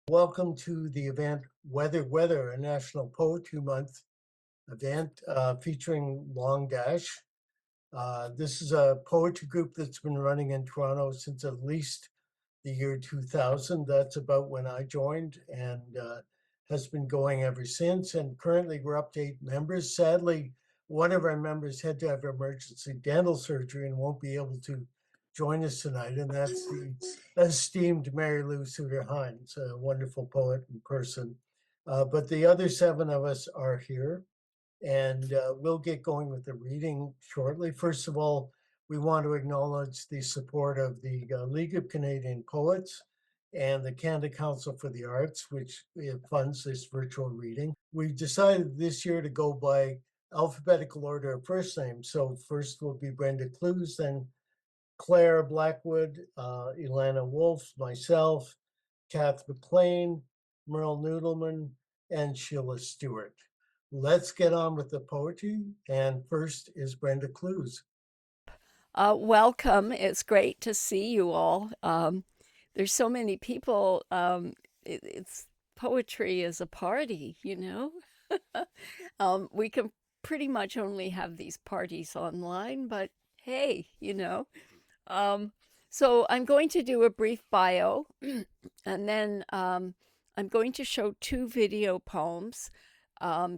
Welcome to the event Weather, a National Poetry Month event featuring Long Dash. This is a poetry group that's been running in Toronto since at least the year 2000. That's about when I joined, and has been going ever since. And currently we're up to 8 members. Sadly, one of our members had to have emergency dental surgery and won't be able to join us tonight, and that's the esteemed Mary Lou Suter Hines, a wonderful poet in person. But the other 7 of us are here, and we'll get going with the reading shortly. First of all, we want to acknowledge the support of the League of Canadian Poets and the Canada Council for the Arts, which funds this virtual reading. We've decided this year to go by alphabetical order of first names. So first will be Brenda Clews, then Clara Blackwood, Elana Wolff, myself, Kath MacLean, Merle Nudelman, and Sheila Stewart. Let's get on with the poetry. And first is Brenda Clews. Welcome. It's great to see you all. There's so many people. It's poetry is a party, you know. We can pretty much only have these parties online, but hey, you know. So I'm going to do a brief bio, and then I'm going to show 2 video poems. I'll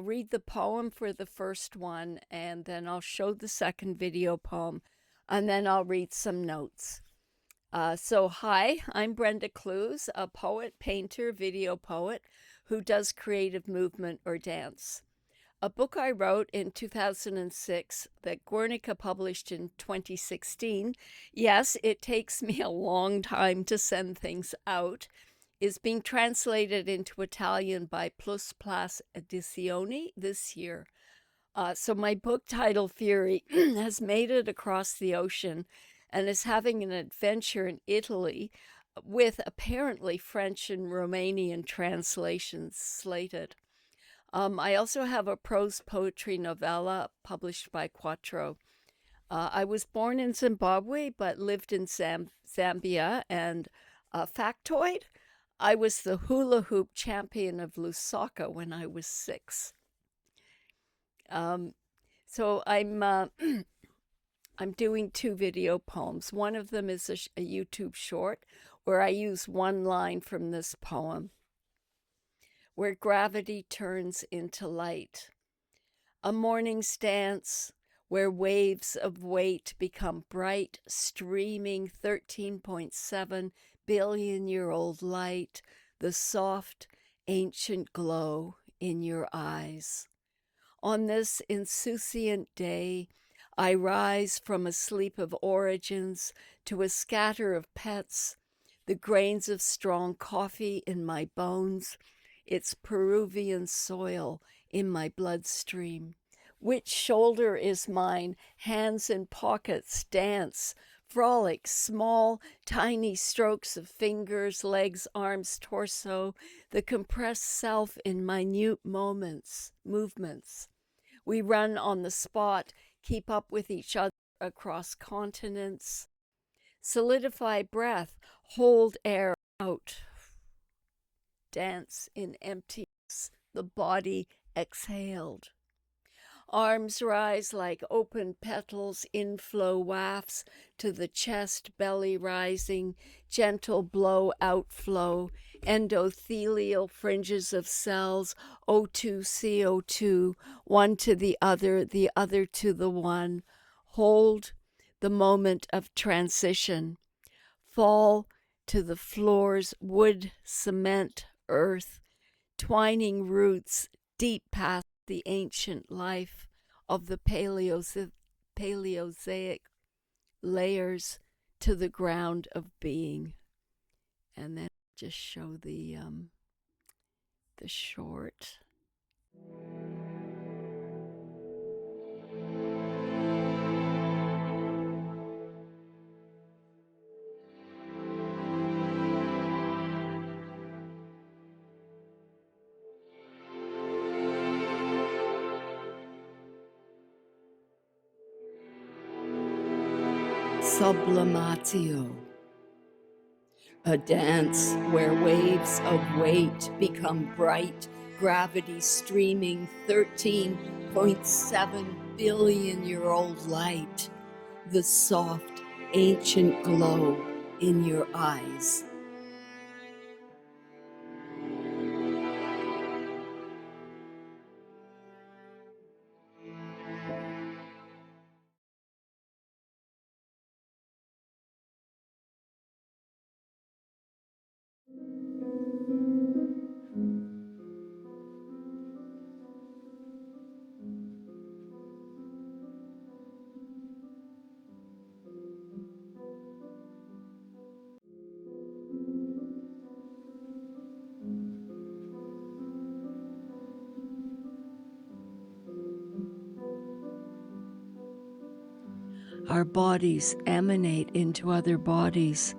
read the poem for the first one, and then I'll show the second video poem, and then I'll read some notes. Hi, I'm Brenda Clews, a poet, painter, video poet who does creative movement or dance. A book I wrote in 2006 that Guernica published in 2016, yes, it takes me a long time to send things out, is being translated into Italian by Plus Plus Edizioni this year. So my book title, Fury, has made it across the ocean and is having an adventure in Italy with apparently French and Romanian translations slated. I also have a prose poetry novella published by Quattro. I was born in Zimbabwe but lived in Zambia, and factoid, I was the hula hoop champion of Lusaka when I was 6. So I'm I'm doing 2 video poems. One of them is a YouTube short where I use one line from this poem. Where gravity turns into light. A morning's dance where waves of weight become bright, streaming 13.7 billion-year-old light, the soft, ancient glow in your eyes. On this insouciant day, I rise from a sleep of origins to a scatter of pets, the grains of strong coffee in my bones, its Peruvian soil in my bloodstream. Which shoulder is mine? Hands in pockets dance, frolic, small, tiny strokes of fingers, legs, arms, torso, the compressed self in minute movements. We run on the spot, keep up with each other across continents. Solidify breath, hold air out. Dance in emptiness, the body exhaled. Arms rise like open petals, inflow wafts to the chest, belly rising, gentle blow, outflow, endothelial fringes of cells, O2, CO2, one to the other to the one. Hold the moment of transition. Fall to the floor's wood, cement, earth, twining roots deep past the ancient life of the Paleozoic layers to the ground of being. And then just show the short. Sublimatio. A dance where waves of weight become bright, gravity streaming 13.7 billion-year-old light, the soft, ancient glow in your eyes. Our bodies emanate into other bodies,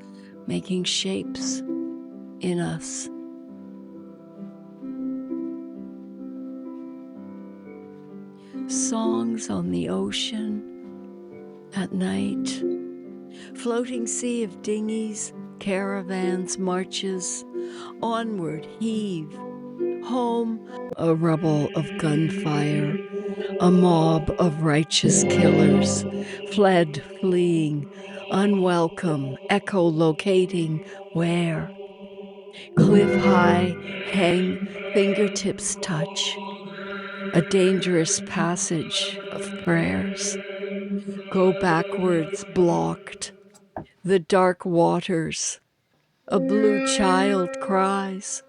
making shapes in us. Songs on the ocean at night, floating sea of dinghies, caravans, marches, onward heave, home a rubble of gunfire, a mob of righteous killers, fled, fleeing, unwelcome, echolocating, where? Cliff high, hang, fingertips touch, a dangerous passage of prayers. Go backwards, blocked, the dark waters. A blue child cries,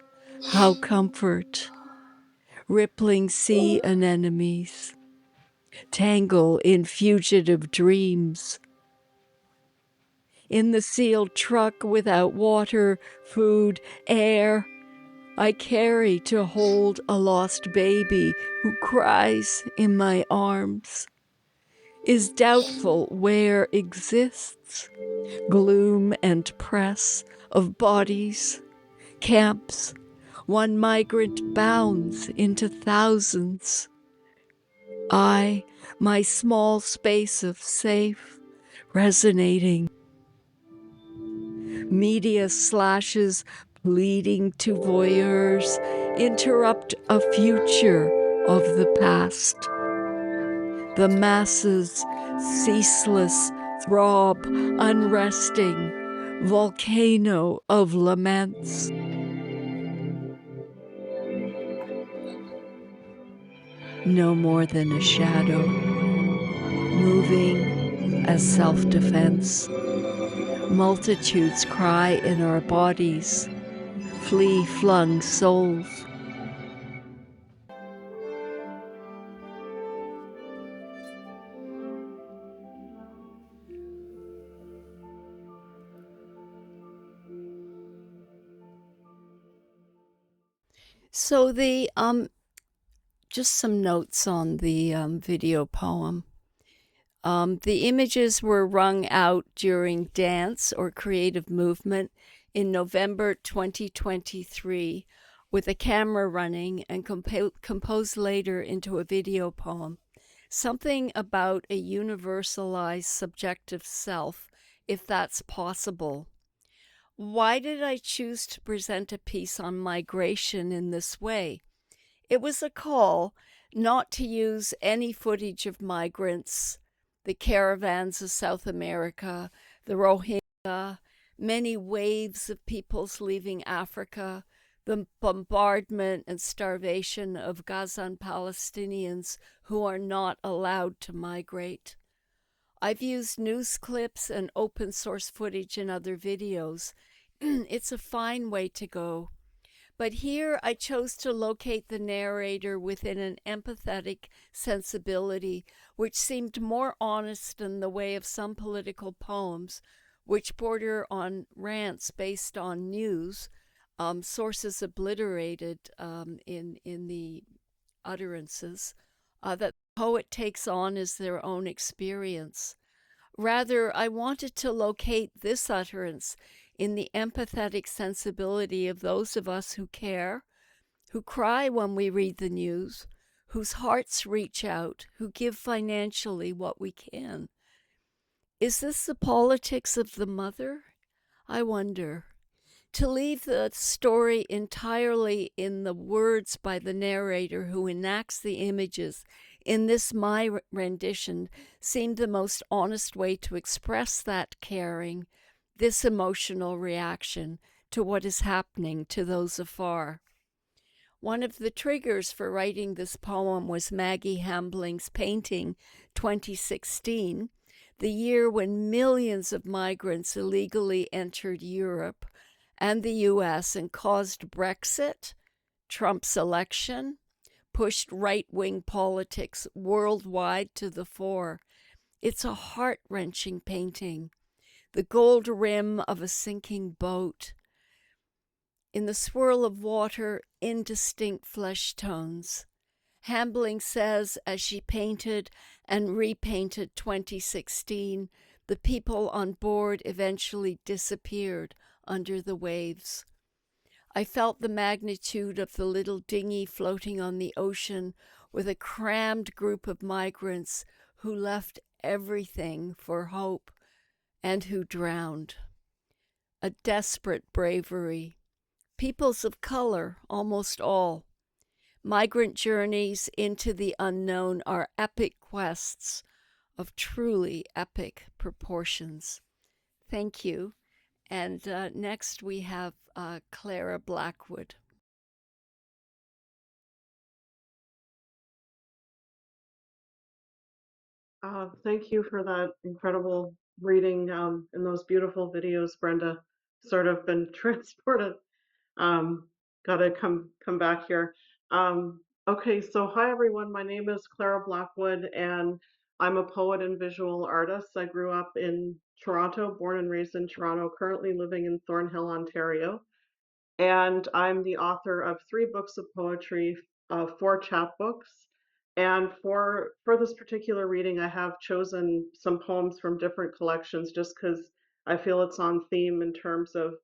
how comfort, rippling sea anemones, tangle in fugitive dreams. In the sealed truck without water, food, air, I carry to hold a lost baby who cries in my arms, is doubtful where exists gloom and press of bodies, camps, one migrant bounds into thousands. I, my small space of safe, resonating. Media slashes pleading to voyeurs interrupt a future of the past. The masses, ceaseless, throb, unresting, volcano of laments. No more than a shadow, moving as self-defense. Multitudes cry in our bodies, flea-flung souls. So just some notes on the video poem. The images were wrung out during dance or creative movement in November 2023 with a camera running and composed later into a video poem. Something about a universalized subjective self, if that's possible. Why did I choose to present a piece on migration in this way? It was a call not to use any footage of migrants, the caravans of South America, the Rohingya, many waves of peoples leaving Africa, the bombardment and starvation of Gazan Palestinians who are not allowed to migrate. I've used news clips and open source footage in other videos. It's a fine way to go. But here I chose to locate the narrator within an empathetic sensibility, which seemed more honest in the way of some political poems, which border on rants based on news, sources obliterated in the utterances, that the poet takes on as their own experience. Rather, I wanted to locate this utterance in the empathetic sensibility of those of us who care, who cry when we read the news, whose hearts reach out, who give financially what we can. Is this the politics of the mother? I wonder. To leave the story entirely in the words by the narrator who enacts the images in this my rendition seemed the most honest way to express that caring, this emotional reaction to what is happening to those afar. One of the triggers for writing this poem was Maggie Hambling's painting, 2016, the year when millions of migrants illegally entered Europe and the US and caused Brexit, Trump's election, pushed right wing politics worldwide to the fore. It's a heart wrenching painting. The gold rim of a sinking boat. In the swirl of water, indistinct flesh tones. Hambling says, as she painted and repainted 2016, the people on board eventually disappeared under the waves. I felt the magnitude of the little dinghy floating on the ocean with a crammed group of migrants who left everything for hope and who drowned. A desperate bravery. Peoples of color, almost all. Migrant journeys into the unknown are epic quests of truly epic proportions. Thank you. And next we have Clara Blackwood. Thank you for that incredible reading and those beautiful videos, Brenda. Sort of been transported. Um, Gotta come back here. Okay, so hi everyone. My name is Clara Blackwood, and I'm a poet and visual artist. I grew up in Toronto, born and raised in Toronto, currently living in Thornhill, Ontario. And I'm the author of 3 books of poetry, 4 chapbooks. And for this particular reading, I have chosen some poems from different collections just because I feel it's on theme in terms of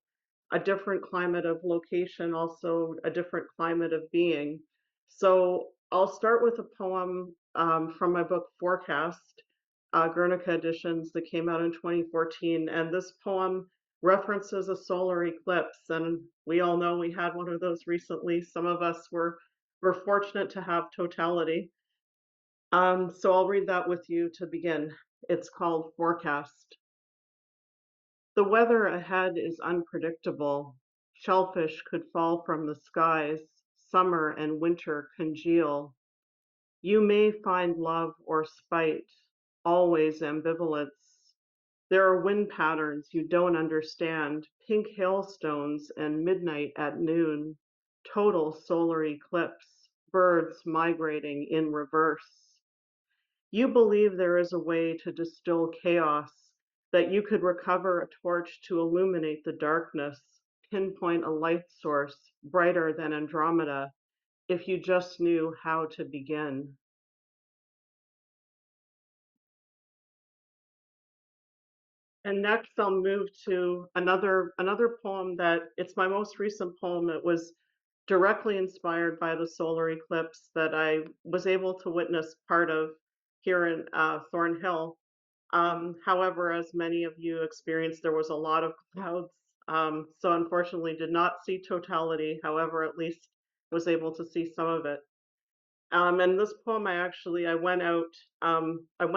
a different climate of location, also a different climate of being. So I'll start with a poem from my book Forecast, Guernica editions that came out in 2014. And this poem references a solar eclipse. And we all know we had one of those recently. Some of us were fortunate to have totality. So I'll read that with you to begin. It's called Forecast. The weather ahead is unpredictable. Shellfish could fall from the skies. Summer and winter congeal. You may find love or spite, always ambivalence. There are wind patterns you don't understand, pink hailstones and midnight at noon, total solar eclipse, birds migrating in reverse. You believe there is a way to distill chaos, that you could recover a torch to illuminate the darkness, pinpoint a light source brighter than Andromeda, if you just knew how to begin. And next I'll move to another poem that it's my most recent poem. It was directly inspired by the solar eclipse that I was able to witness part of here in Thornhill. However, as many of you experienced, there was a lot of clouds. So unfortunately did not see totality. However, at least was able to see some of it. And this poem, I went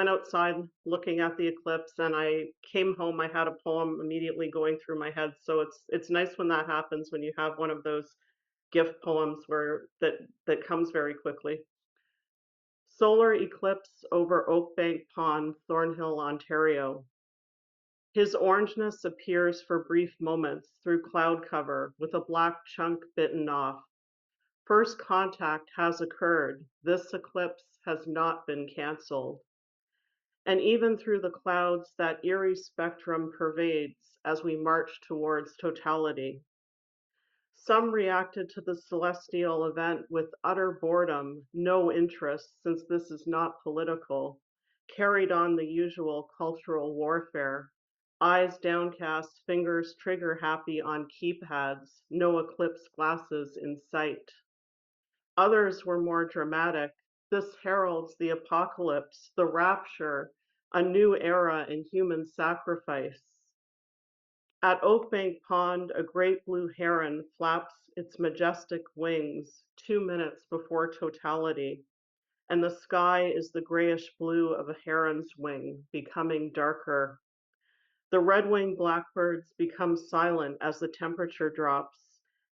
outside looking at the eclipse, and I came home. I had a poem immediately going through my head. So it's nice when that happens, when you have one of those gift poems that comes very quickly. Solar eclipse over Oakbank Pond, Thornhill, Ontario. His orangeness appears for brief moments through cloud cover with a black chunk bitten off. First contact has occurred. This eclipse has not been canceled. And even through the clouds, that eerie spectrum pervades as we march towards totality. Some reacted to the celestial event with utter boredom, no interest, since this is not political, carried on the usual cultural warfare. Eyes downcast, fingers trigger happy on keypads, no eclipse glasses in sight. Others were more dramatic. This heralds the apocalypse, the rapture, a new era in human sacrifice. At Oakbank Pond, a great blue heron flaps its majestic wings 2 minutes before totality, and the sky is the grayish blue of a heron's wing, becoming darker. The red-winged blackbirds become silent as the temperature drops,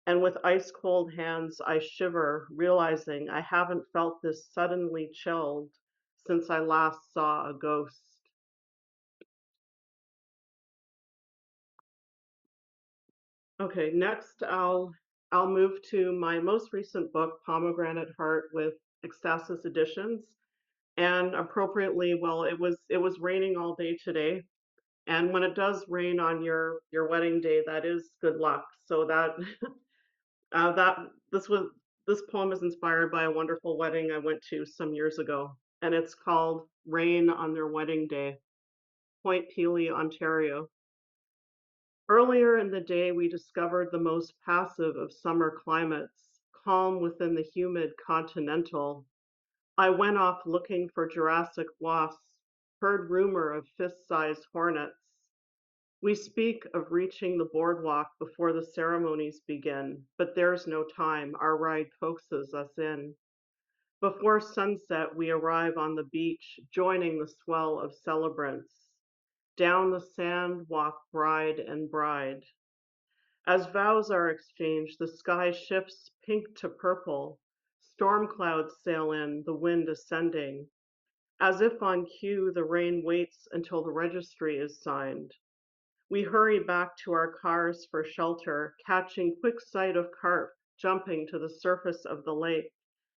and with ice-cold hands I shiver, realizing I haven't felt this suddenly chilled since I last saw a ghost. Okay, next I'll move to my most recent book, Pomegranate Heart, with Ecstasis Editions. And appropriately, well, it was raining all day today. And when it does rain on your wedding day, that is good luck. So that that this poem is inspired by a wonderful wedding I went to some years ago, and it's called Rain on Their Wedding Day, Point Pelee, Ontario. Earlier in the day, we discovered the most passive of summer climates, calm within the humid continental. I went off looking for Jurassic wasps, heard rumor of fist-sized hornets. We speak of reaching the boardwalk before the ceremonies begin, but there's no time. Our ride coaxes us in. Before sunset, we arrive on the beach, joining the swell of celebrants. Down the sand walk bride and bride. As vows are exchanged, the sky shifts pink to purple. Storm clouds sail in, the wind ascending. As if on cue, the rain waits until the registry is signed. We hurry back to our cars for shelter, catching quick sight of carp jumping to the surface of the lake,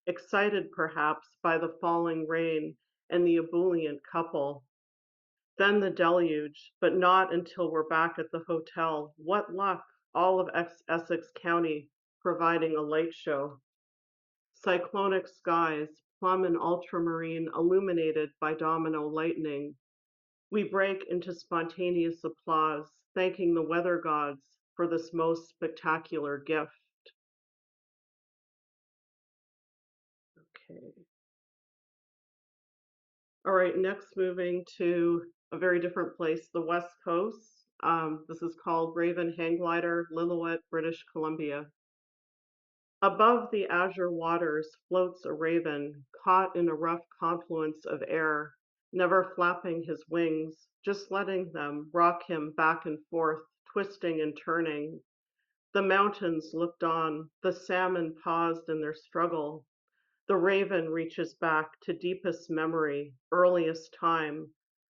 excited perhaps by the falling rain and the ebullient couple. Then the deluge, but not until we're back at the hotel. What luck! All of Essex County providing a light show. Cyclonic skies, plum and ultramarine illuminated by domino lightning. We break into spontaneous applause, thanking the weather gods for this most spectacular gift. Okay. All right, next moving to a very different place, the West Coast. This is called Raven Hang Glider, Lillooet, British Columbia. Above the azure waters floats a raven, caught in a rough confluence of air, never flapping his wings, just letting them rock him back and forth, twisting and turning. The mountains looked on, the salmon paused in their struggle. The raven reaches back to deepest memory, earliest time,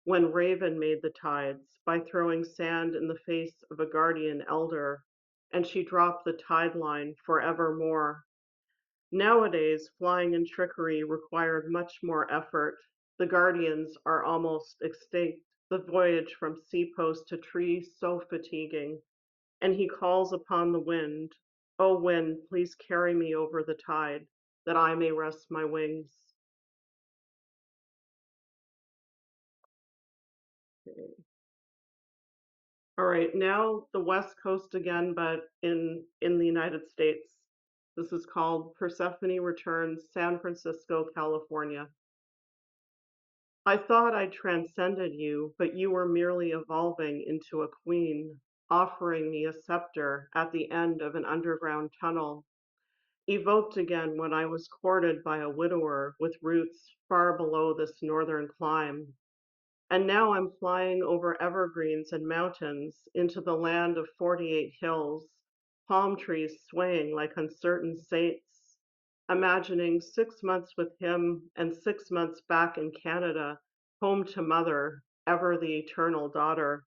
when raven made the tides by throwing sand in the face of a guardian elder, and she dropped the tide line forevermore. Nowadays, flying and trickery required much more effort. The guardians are almost extinct, the voyage from sea post to tree so fatiguing, and he calls upon the wind, "O wind, please carry me over the tide, that I may rest my wings." Okay. All right, now the West Coast again, but in the United States. This is called Persephone Returns, San Francisco, California. I thought I'd transcended you, but you were merely evolving into a queen, offering me a scepter at the end of an underground tunnel, evoked again when I was courted by a widower with roots far below this northern clime. And now I'm flying over evergreens and mountains into the land of 48 hills, palm trees swaying like uncertain saints, imagining 6 months with him and 6 months back in Canada, home to mother, ever the eternal daughter.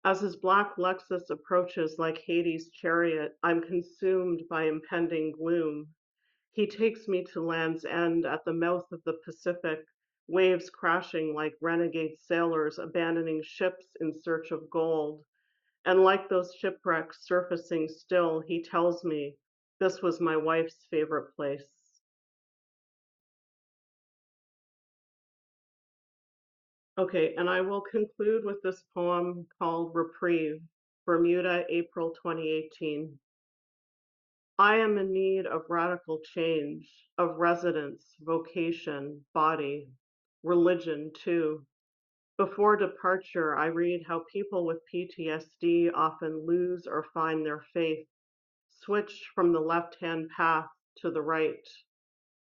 As his black Lexus approaches like Hades' chariot, I'm consumed by impending gloom. He takes me to Land's End at the mouth of the Pacific, waves crashing like renegade sailors abandoning ships in search of gold. And like those shipwrecks surfacing still, he tells me this was my wife's favorite place. Okay, and I will conclude with this poem called Reprieve, Bermuda, April 2018. I am in need of radical change, of residence, vocation, body, religion too. Before departure, I read how people with PTSD often lose or find their faith, switch from the left-hand path to the right.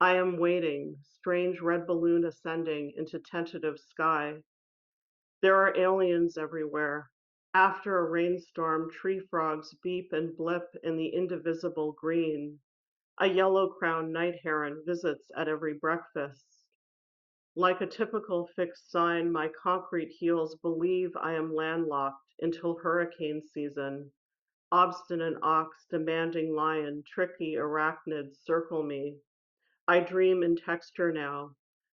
I am waiting, strange red balloon ascending into tentative sky. There are aliens everywhere. After a rainstorm, tree frogs beep and blip in the indivisible green. A yellow-crowned night heron visits at every breakfast. Like a typical fixed sign, my concrete heels believe I am landlocked until hurricane season. Obstinate ox, demanding lion, tricky arachnids circle me. I dream in texture now.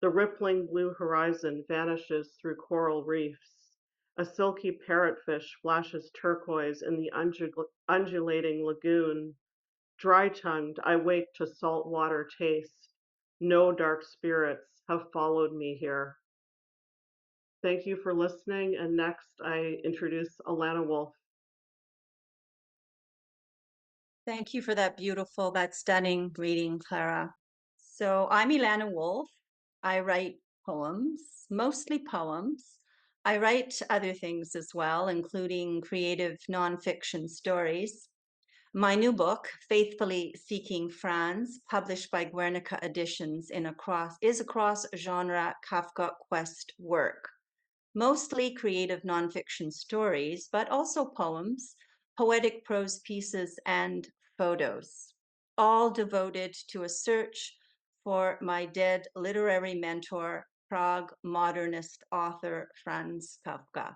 The rippling blue horizon vanishes through coral reefs. A silky parrotfish flashes turquoise in the undulating lagoon. Dry-tongued, I wake to salt water taste. No dark spirits have followed me here. Thank you for listening, and next I introduce Elana Wolff. Thank you for that beautiful, that stunning reading, Clara. So I'm Elana Wolff. I write poems, mostly poems. I write other things as well, including creative nonfiction stories. My new book, Faithfully Seeking Franz, published by Guernica Editions is a cross-genre Kafka quest work. Mostly creative nonfiction stories, but also poems, poetic prose pieces, and photos, all devoted to a search for my dead literary mentor, Prague modernist author Franz Kafka.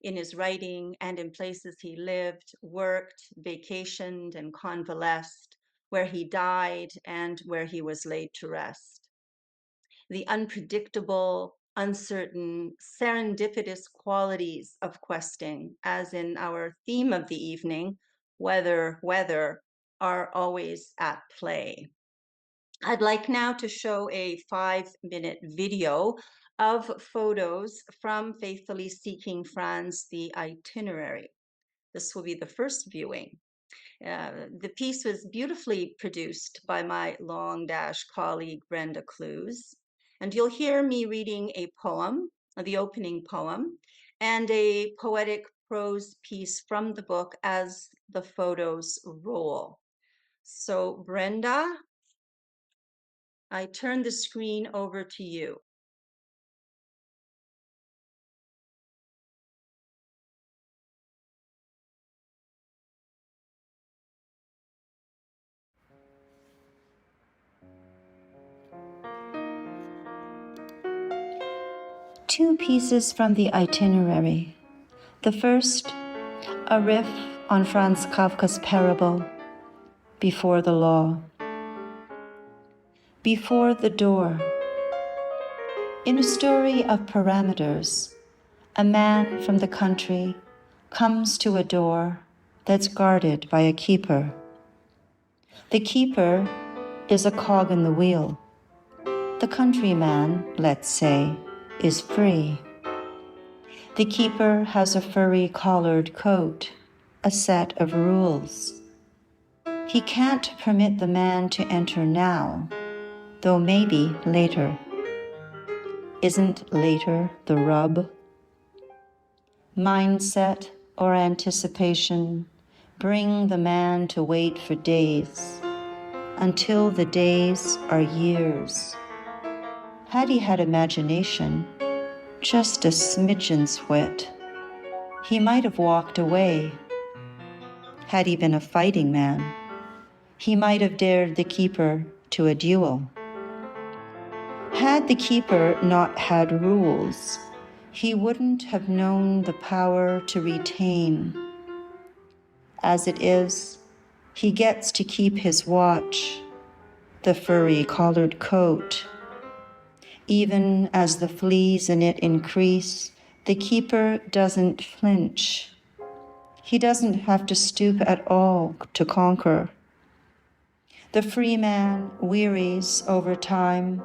In his writing and in places he lived, worked, vacationed, and convalesced, where he died and where he was laid to rest. The unpredictable, uncertain, serendipitous qualities of questing, as in our theme of the evening, weather, are always at play. I'd like now to show a 5-minute video of photos from Faithfully Seeking Franz, the itinerary. This will be the first viewing. The piece was beautifully produced by my long dash colleague, Brenda Clews. And you'll hear me reading a poem, the opening poem, and a poetic prose piece from the book as the photos roll. So Brenda, I turn the screen over to you. Two pieces from the itinerary. The first, a riff on Franz Kafka's parable, Before the Law. Before the door. In a story of parameters, a man from the country comes to a door that's guarded by a keeper. The keeper is a cog in the wheel. The countryman, let's say, is free. The keeper has a furry collared coat, a set of rules. He can't permit the man to enter now, though maybe later. Isn't later the rub? Mindset or anticipation bring the man to wait for days, until the days are years. Had he had imagination, just a smidgen's wit, he might have walked away. Had he been a fighting man, he might have dared the keeper to a duel. Had the keeper not had rules, he wouldn't have known the power to retain. As it is, he gets to keep his watch, the furry collared coat. Even as the fleas in it increase, the keeper doesn't flinch. He doesn't have to stoop at all to conquer. The free man wearies over time.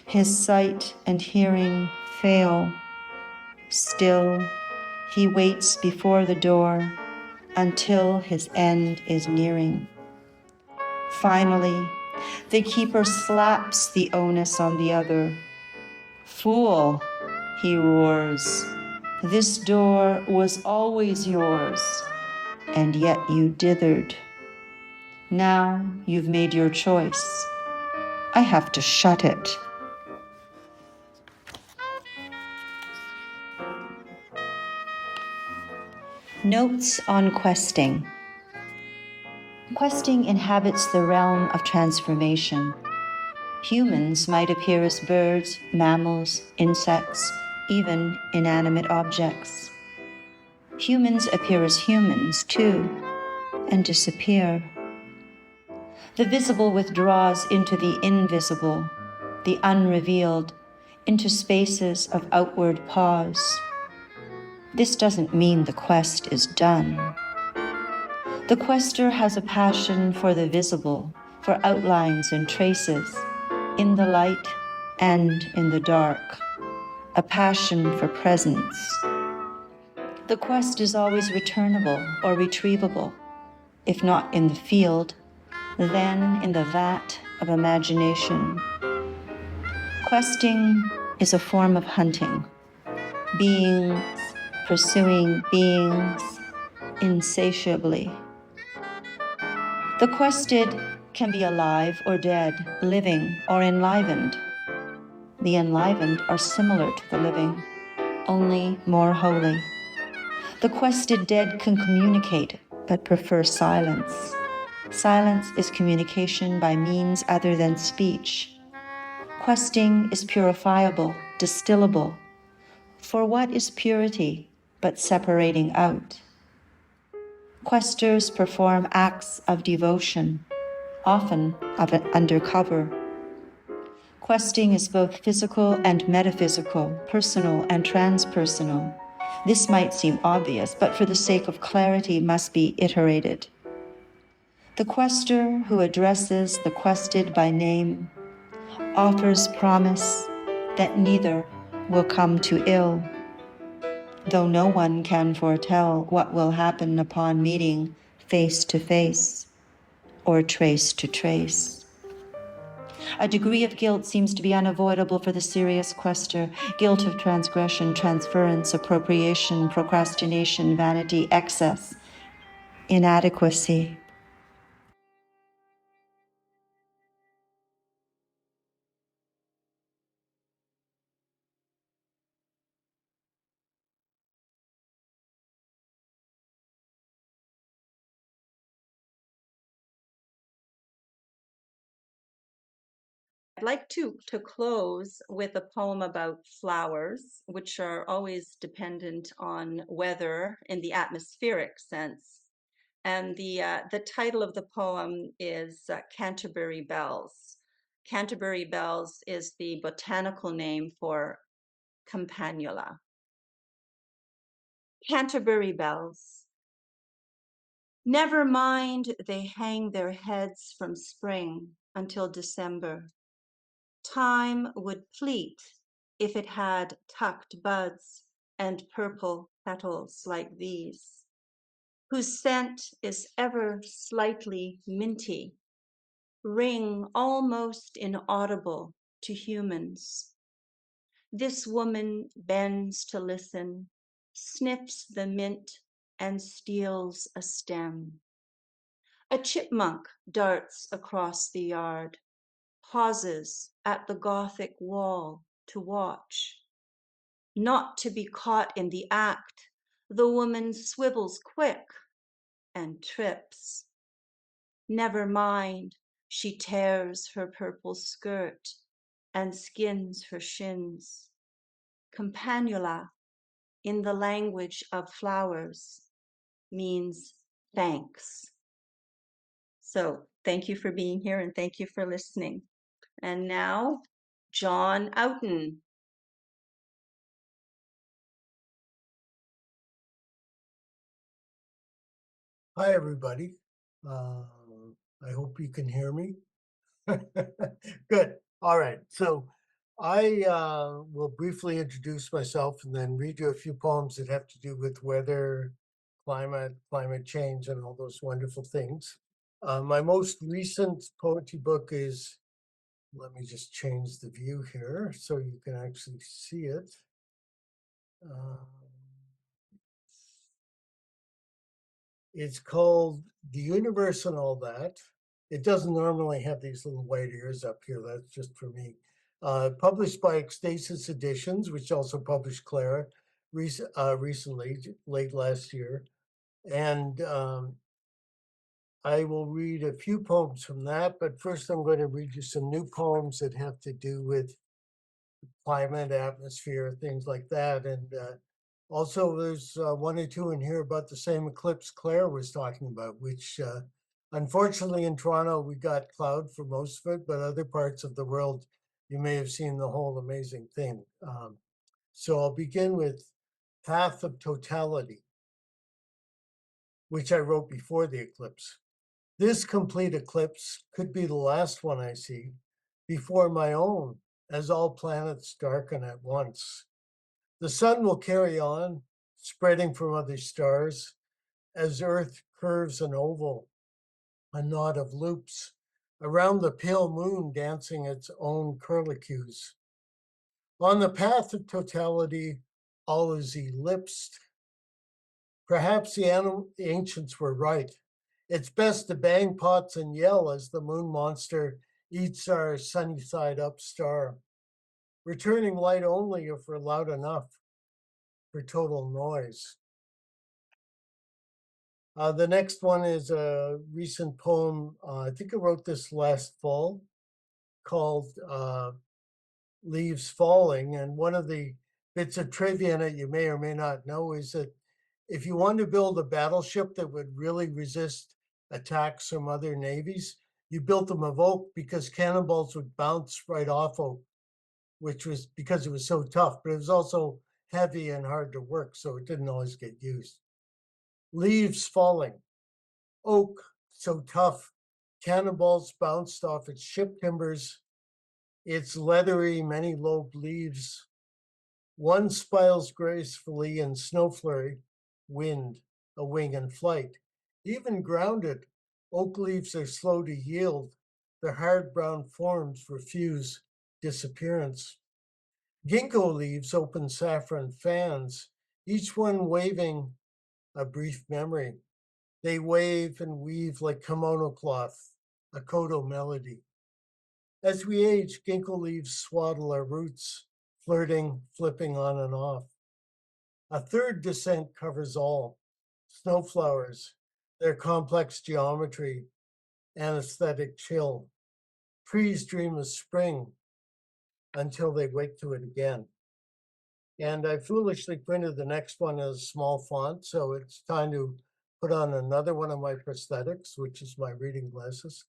His sight and hearing fail. Still, he waits before the door until his end is nearing. Finally, the keeper slaps the onus on the other. Fool, he roars. This door was always yours, and yet you dithered. Now you've made your choice. I have to shut it. Notes on questing. Questing inhabits the realm of transformation. Humans might appear as birds, mammals, insects, even inanimate objects. Humans appear as humans, too, and disappear. The visible withdraws into the invisible, the unrevealed, into spaces of outward pause. This doesn't mean the quest is done. The quester has a passion for the visible, for outlines and traces, in the light and in the dark, a passion for presence. The quest is always returnable or retrievable, if not in the field, then in the vat of imagination. Questing is a form of hunting, beings pursuing beings insatiably. The quested can be alive or dead, living or enlivened. The enlivened are similar to the living, only more holy. The quested dead can communicate, but prefer silence. Silence is communication by means other than speech. Questing is purifiable, distillable. For what is purity but separating out? Questers perform acts of devotion, often of an undercover. Questing is both physical and metaphysical, personal and transpersonal. This might seem obvious, but for the sake of clarity must be iterated. The quester who addresses the quested by name offers promise that neither will come to ill, though no one can foretell what will happen upon meeting face to face or trace to trace. A degree of guilt seems to be unavoidable for the serious quester, guilt of transgression, transference, appropriation, procrastination, vanity, excess, inadequacy. I'd like to close with a poem about flowers, which are always dependent on weather in the atmospheric sense. And the title of the poem is Canterbury Bells. Canterbury Bells is the botanical name for Campanula. Canterbury Bells. Never mind they hang their heads from spring until December. Time would pleat if it had tucked buds and purple petals like these, whose scent is ever slightly minty, ring almost inaudible to humans. This woman bends to listen, sniffs the mint and steals a stem. A chipmunk darts across the yard, pauses at the Gothic wall to watch. Not to be caught in the act, the woman swivels quick and trips. Never mind, she tears her purple skirt and skins her shins. Campanula, in the language of flowers, means thanks. So thank you for being here and thank you for listening. And now, John Oughton. Hi, everybody. I hope you can hear me. Good. All right. So I will briefly introduce myself and then read you a few poems that have to do with weather, climate change, and all those wonderful things. My most recent poetry book is, let me just change the view here so you can actually see it. Um, it's called The Universe and All That. It doesn't normally have these little white ears up here. That's just for me. Published by Ecstasis Editions, which also published Clara recently, late last year. And I will read a few poems from that, but first I'm going to read you some new poems that have to do with climate, atmosphere, things like that. And also there's one or two in here about the same eclipse Claire was talking about, which unfortunately in Toronto, we got cloud for most of it, but other parts of the world, you may have seen the whole amazing thing. So I'll begin with Path of Totality, which I wrote before the eclipse. This complete eclipse could be the last one I see before my own, as all planets darken at once. The sun will carry on, spreading from other stars, as Earth curves an oval, a knot of loops, around the pale moon dancing its own curlicues. On the path of totality, all is ellipsed. Perhaps the ancients were right. It's best to bang pots and yell as the moon monster eats our sunny side up star, returning light only if we're loud enough for total noise. The next one is a recent poem. I think I wrote this last fall, called Leaves Falling. And one of the bits of trivia in it you may or may not know is that if you want to build a battleship that would really resist attacks from other navies, you built them of oak because cannonballs would bounce right off oak, which was because it was so tough, but it was also heavy and hard to work, so it didn't always get used. Leaves falling. Oak, so tough, cannonballs bounced off its ship timbers, its leathery, many-lobed leaves. One spirals gracefully in snow flurry, wind, a wing in flight. Even grounded, oak leaves are slow to yield. Their hard brown forms refuse disappearance. Ginkgo leaves open saffron fans, each one waving a brief memory. They wave and weave like kimono cloth, a koto melody. As we age, ginkgo leaves swaddle our roots, flirting, flipping on and off. A third descent covers all. Snowflowers, their complex geometry, anesthetic chill. Trees dream of spring until they wake to it again. And I foolishly printed the next one as small font, so it's time to put on another one of my prosthetics, which is my reading glasses.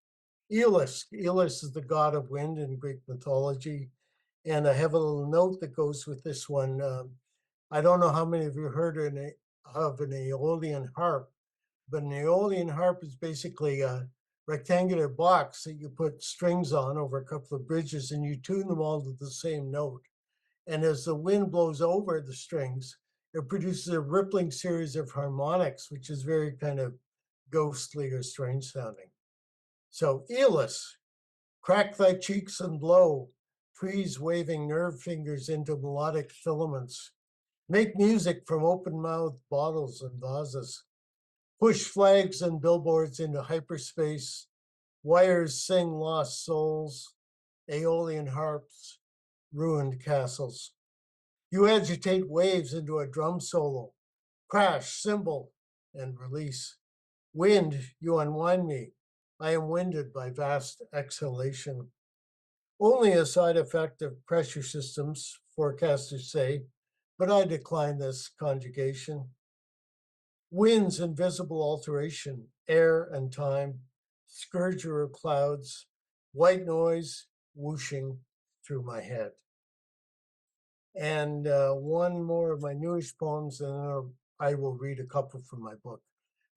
Aeolus. Aeolus is the god of wind in Greek mythology. And I have a little note that goes with this one. I don't know how many of you heard of an Aeolian harp, but an Aeolian harp is basically a rectangular box that you put strings on over a couple of bridges and you tune them all to the same note. And as the wind blows over the strings, it produces a rippling series of harmonics, which is very kind of ghostly or strange sounding. So, Aeolus, crack thy cheeks and blow, trees waving nerve fingers into melodic filaments. Make music from open-mouthed bottles and vases. Push flags and billboards into hyperspace. Wires sing lost souls. Aeolian harps, ruined castles. You agitate waves into a drum solo. Crash, cymbal, and release. Wind, you unwind me. I am winded by vast exhalation. Only a side effect of pressure systems, forecasters say, but I decline this conjugation. Wind's invisible alteration, air and time, scourger of clouds, white noise whooshing through my head. And one more of my newish poems, and then I will read a couple from my book.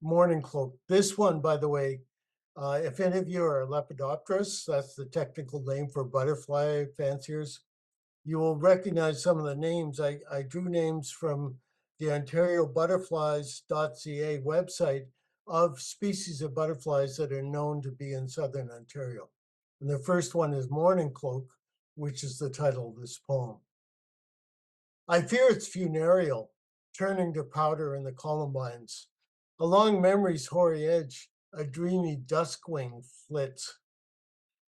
Morning Cloak. This one, by the way, if any of you are Lepidopterus, that's the technical name for butterfly fanciers, you will recognize some of the names. I drew names from the OntarioButterflies.ca website of species of butterflies that are known to be in southern Ontario. And the first one is Morning Cloak, which is the title of this poem. I fear it's funereal, turning to powder in the columbines. Along memory's hoary edge, a dreamy duskwing flits.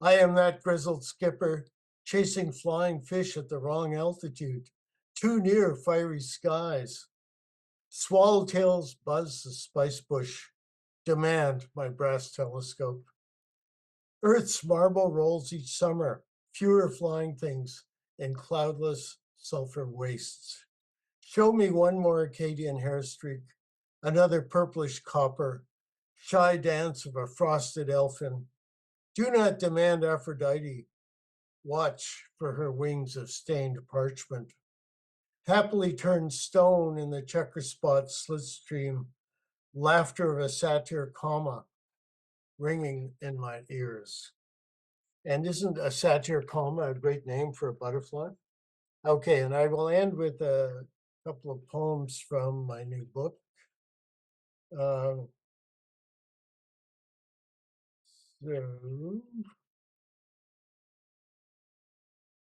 I am that grizzled skipper, chasing flying fish at the wrong altitude, too near fiery skies. Swallowtails buzz the spice bush, demand my brass telescope. Earth's marble rolls each summer, fewer flying things in cloudless sulfur wastes. Show me one more Acadian hair streak, another purplish copper, shy dance of a frosted elfin. Do not demand Aphrodite. Watch for her wings of stained parchment. Happily turned stone in the checker spot slitstream, laughter of a satyr comma ringing in my ears. And isn't a satyr comma a great name for a butterfly? Okay, and I will end with a couple of poems from my new book. So,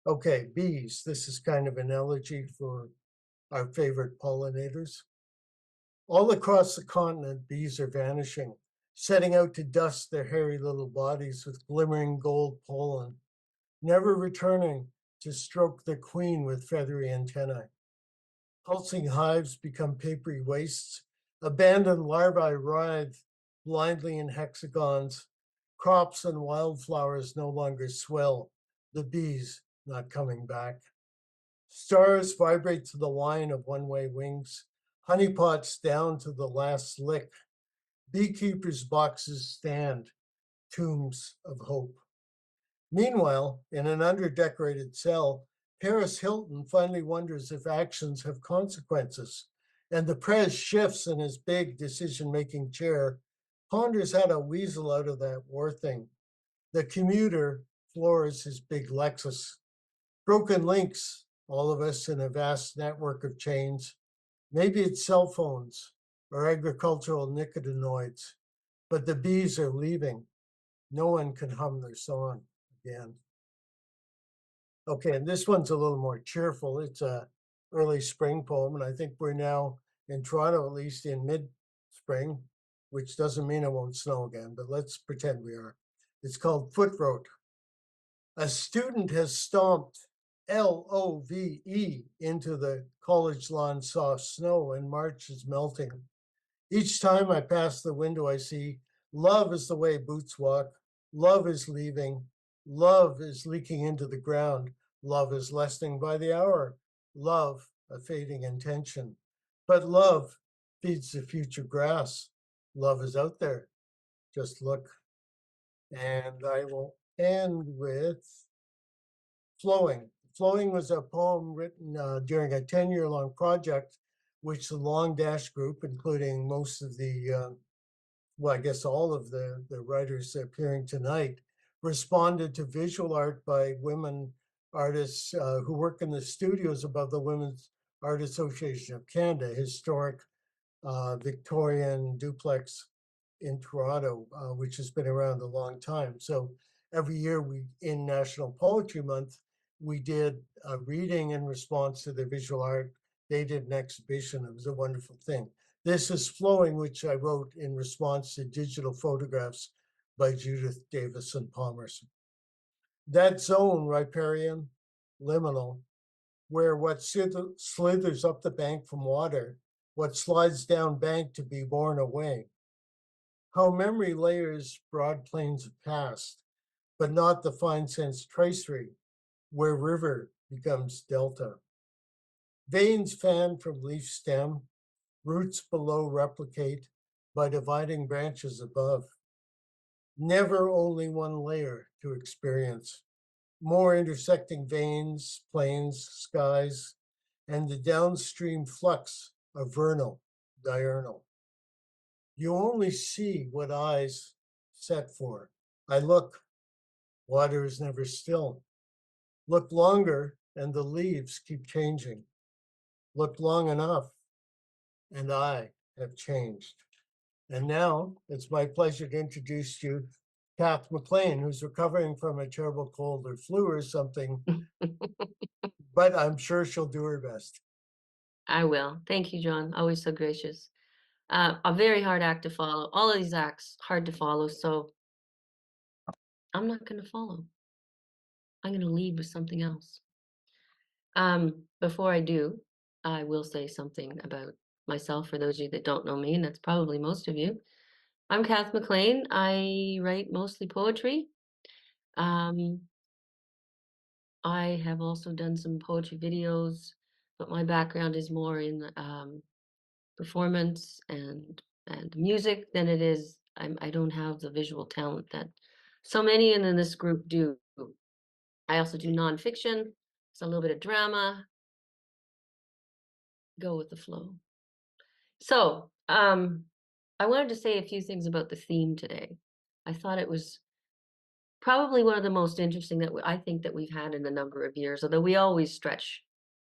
okay, bees. This is kind of an elegy for our favorite pollinators. All across the continent, bees are vanishing, setting out to dust their hairy little bodies with glimmering gold pollen, never returning to stroke the queen with feathery antennae. Pulsing hives become papery wastes, abandoned larvae writhe blindly in hexagons, crops and wildflowers no longer swell, the bees not coming back. Stars vibrate to the whine of one-way wings, honeypots down to the last lick. Beekeepers' boxes stand, tombs of hope. Meanwhile, in an under-decorated cell, Paris Hilton finally wonders if actions have consequences, and the prez shifts in his big decision-making chair, ponders how to weasel out of that war thing. The commuter floors his big Lexus. Broken links, all of us in a vast network of chains. Maybe it's cell phones or agricultural nicotinoids, but the bees are leaving. No one can hum their song again. Okay, and this one's a little more cheerful. It's a early spring poem, and I think we're now in Toronto, at least in mid-spring, which doesn't mean it won't snow again, but let's pretend we are. It's called Foot Road. A student has stomped LOVE into the college lawn soft snow, and March is melting. Each time I pass the window, I see love is the way boots walk. Love is leaving. Love is leaking into the ground. Love is lessening by the hour. Love, a fading intention. But love feeds the future grass. Love is out there. Just look. And I will end with Flowing. Flowing was a poem written during a 10-year-long project, which the Long Dash group, including most of the, well, I guess all of the writers appearing tonight, responded to visual art by women artists who work in the studios above the Women's Art Association of Canada, historic Victorian duplex in Toronto, which has been around a long time. So every year in National Poetry Month, we did a reading in response to their visual art. They did an exhibition. It was a wonderful thing. This is Flowing, which I wrote in response to digital photographs by Judith Davison Palmerson. That zone, riparian, liminal, where what slithers up the bank from water, what slides down bank to be borne away. How memory layers broad plains of past, but not the fine sense tracery, where river becomes delta. Veins fan from leaf stem, roots below replicate by dividing branches above. Never only one layer to experience. More intersecting veins, plains, skies, and the downstream flux of vernal, diurnal. You only see what eyes set for. I look, water is never still. Look longer, and the leaves keep changing. Look long enough, and I have changed. And now it's my pleasure to introduce you Kath MacLean, who's recovering from a terrible cold or flu or something, but I'm sure she'll do her best. I will. Thank you, John. Always so gracious. A very hard act to follow. All of these acts hard to follow, so I'm not going to follow. I'm going to lead with something else. Before I do, I will say something about myself for those of you that don't know me, and that's probably most of you. I'm Kath MacLean. I write mostly poetry. I have also done some poetry videos, but my background is more in performance and music than it is. I don't have the visual talent that so many in this group do. I also do nonfiction. It's a little bit of drama. Go with the flow. So, I wanted to say a few things about the theme today. I thought it was probably one of the most interesting that I think that we've had in a number of years, although we always stretch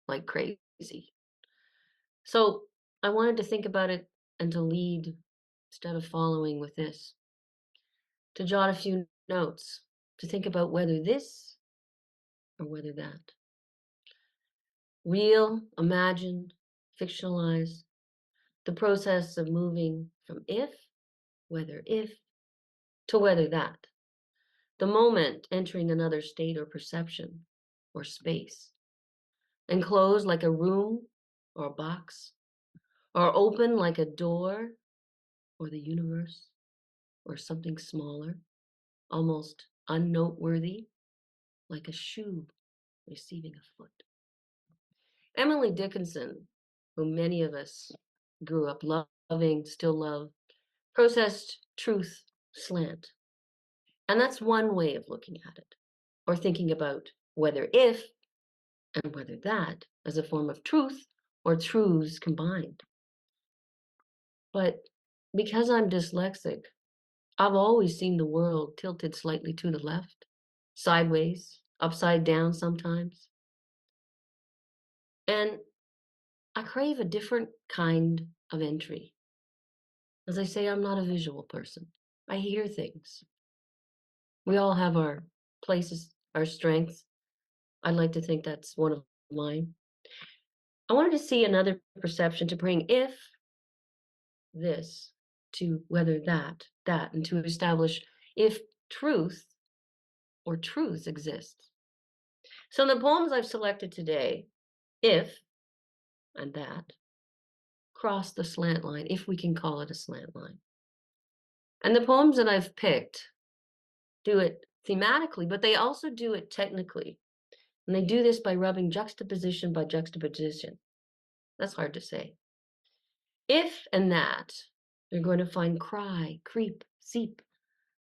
like crazy. So I wanted to think about it and to lead instead of following with this, to jot a few notes, to think about whether this or whether that. Real, imagined, fictionalized, the process of moving from whether if, to whether that. The moment entering another state or perception or space, enclosed like a room or a box, or open like a door or the universe or something smaller, almost unnoteworthy, like a shoe receiving a foot. Emily Dickinson, who many of us grew up loving, still love, processed truth slant. And that's one way of looking at it, or thinking about whether if and whether that as a form of truth or truths combined. But because I'm dyslexic, I've always seen the world tilted slightly to the left, sideways, upside down sometimes. And I crave a different kind of entry. As I say, I'm not a visual person. I hear things. We all have our places, our strengths. I'd like to think that's one of mine. I wanted to see another perception to bring if this to whether that, and to establish if truth or truths exist. So in the poems I've selected today, if and that cross the slant line, if we can call it a slant line. And the poems that I've picked do it thematically, but they also do it technically. And they do this by rubbing juxtaposition by juxtaposition. That's hard to say. If and that, you're going to find cry, creep, seep,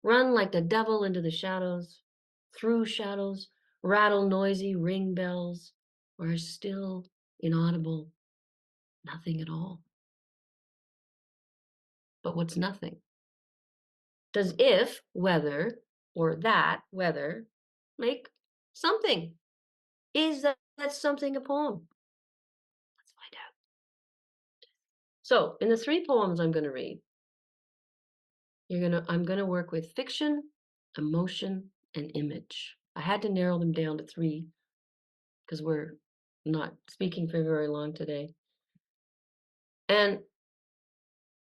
run like the devil into the shadows, through shadows, rattle noisy ring bells, or are still inaudible, nothing at all. But what's nothing? Does if, whether, or that, whether, make something? Is that something a poem? Let's find out. So in the 3 poems I'm going to read, I'm going to work with fiction, emotion, and image. I had to narrow them down to 3 because we're not speaking for very long today. And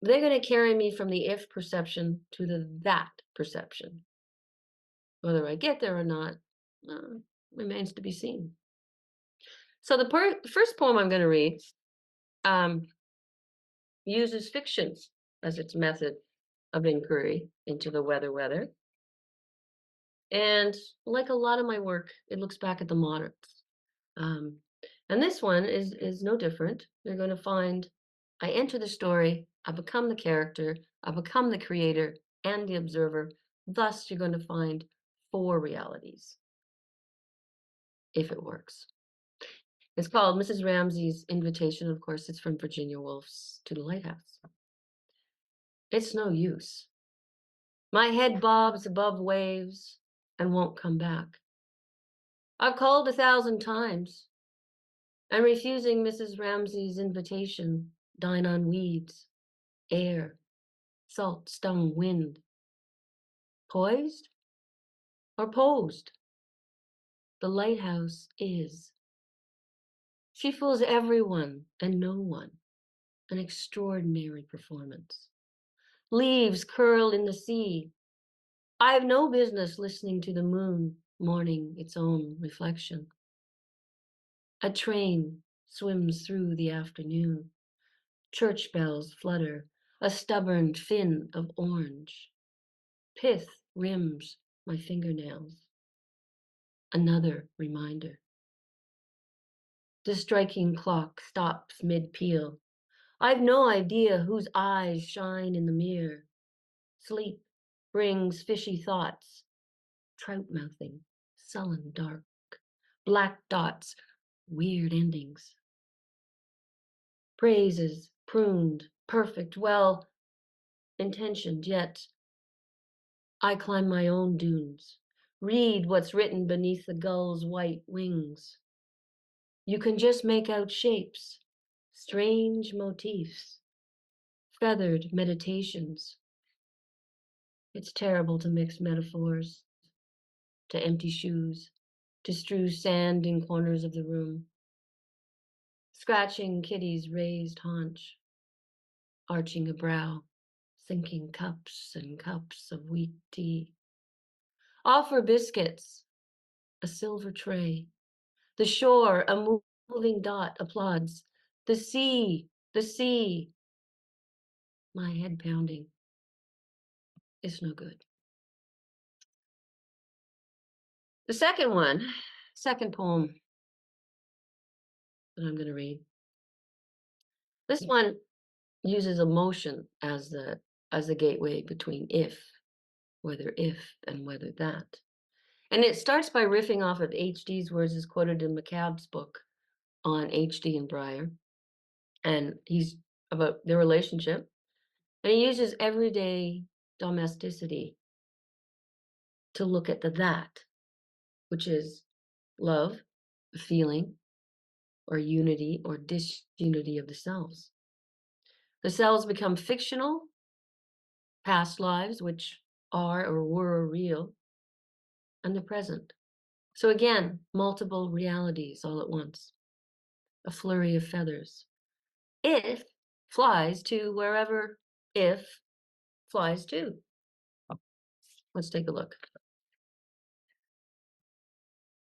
they're going to carry me from the if perception to the that perception. Whether I get there or not remains to be seen. So the first poem I'm going to read uses fiction as its method of inquiry into the weather. And like a lot of my work, it looks back at the moderns. And this one is no different. You're going to find I enter the story, I become the character, I become the creator and the observer. Thus, you're going to find 4 realities, if it works. It's called Mrs. Ramsey's Invitation. Of course, it's from Virginia Woolf's To the Lighthouse. It's no use. My head bobs above waves and won't come back. I've called 1,000 times. I'm refusing Mrs. Ramsey's invitation. Dine on weeds, air, salt-stung wind. Poised or posed? The lighthouse is. She fools everyone and no one. An extraordinary performance. Leaves curl in the sea. I've no business listening to the moon mourning its own reflection. A train swims through the afternoon. Church bells flutter, a stubborn fin of orange. Pith rims my fingernails. Another reminder. The striking clock stops mid-peal. I've no idea whose eyes shine in the mirror. Sleep brings fishy thoughts, trout-mouthing, sullen dark, black dots, weird endings. Praises, pruned, perfect, well intentioned, yet I climb my own dunes, read what's written beneath the gull's white wings. You can just make out shapes, strange motifs, feathered meditations. It's terrible to mix metaphors, to empty shoes, to strew sand in corners of the room, scratching Kitty's raised haunch, arching a brow, sinking cups and cups of weak tea. Offer biscuits, a silver tray. The shore, a moving dot, applauds. The sea, the sea. My head pounding. It's no good. The second poem that I'm going to read. This one uses emotion as the gateway between if, whether if, and whether that. And it starts by riffing off of H.D.'s words as quoted in McCabe's book on H.D. and Breyer. And he's about their relationship. And he uses everyday domesticity to look at the that, which is love, a feeling, or unity or disunity of the selves. The selves become fictional, past lives, which are or were real, and the present. So again, multiple realities all at once, a flurry of feathers. If flies to wherever if flies to. Let's take a look.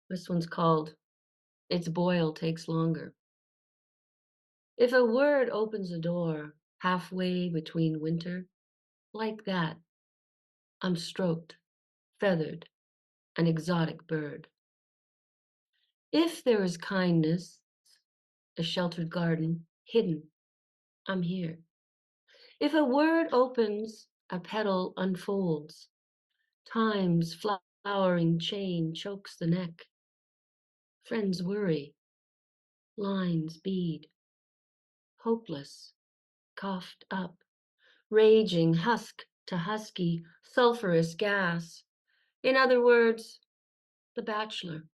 This one's called Its Boil Takes Longer. If a word opens a door halfway between winter, like that, I'm stroked, feathered, an exotic bird. If there is kindness, a sheltered garden, hidden, I'm here. If a word opens, a petal unfolds. Time's flowering chain chokes the neck. Friends worry, lines bead. Hopeless, coughed up, raging husk to husky, sulphurous gas. In other words, the bachelor,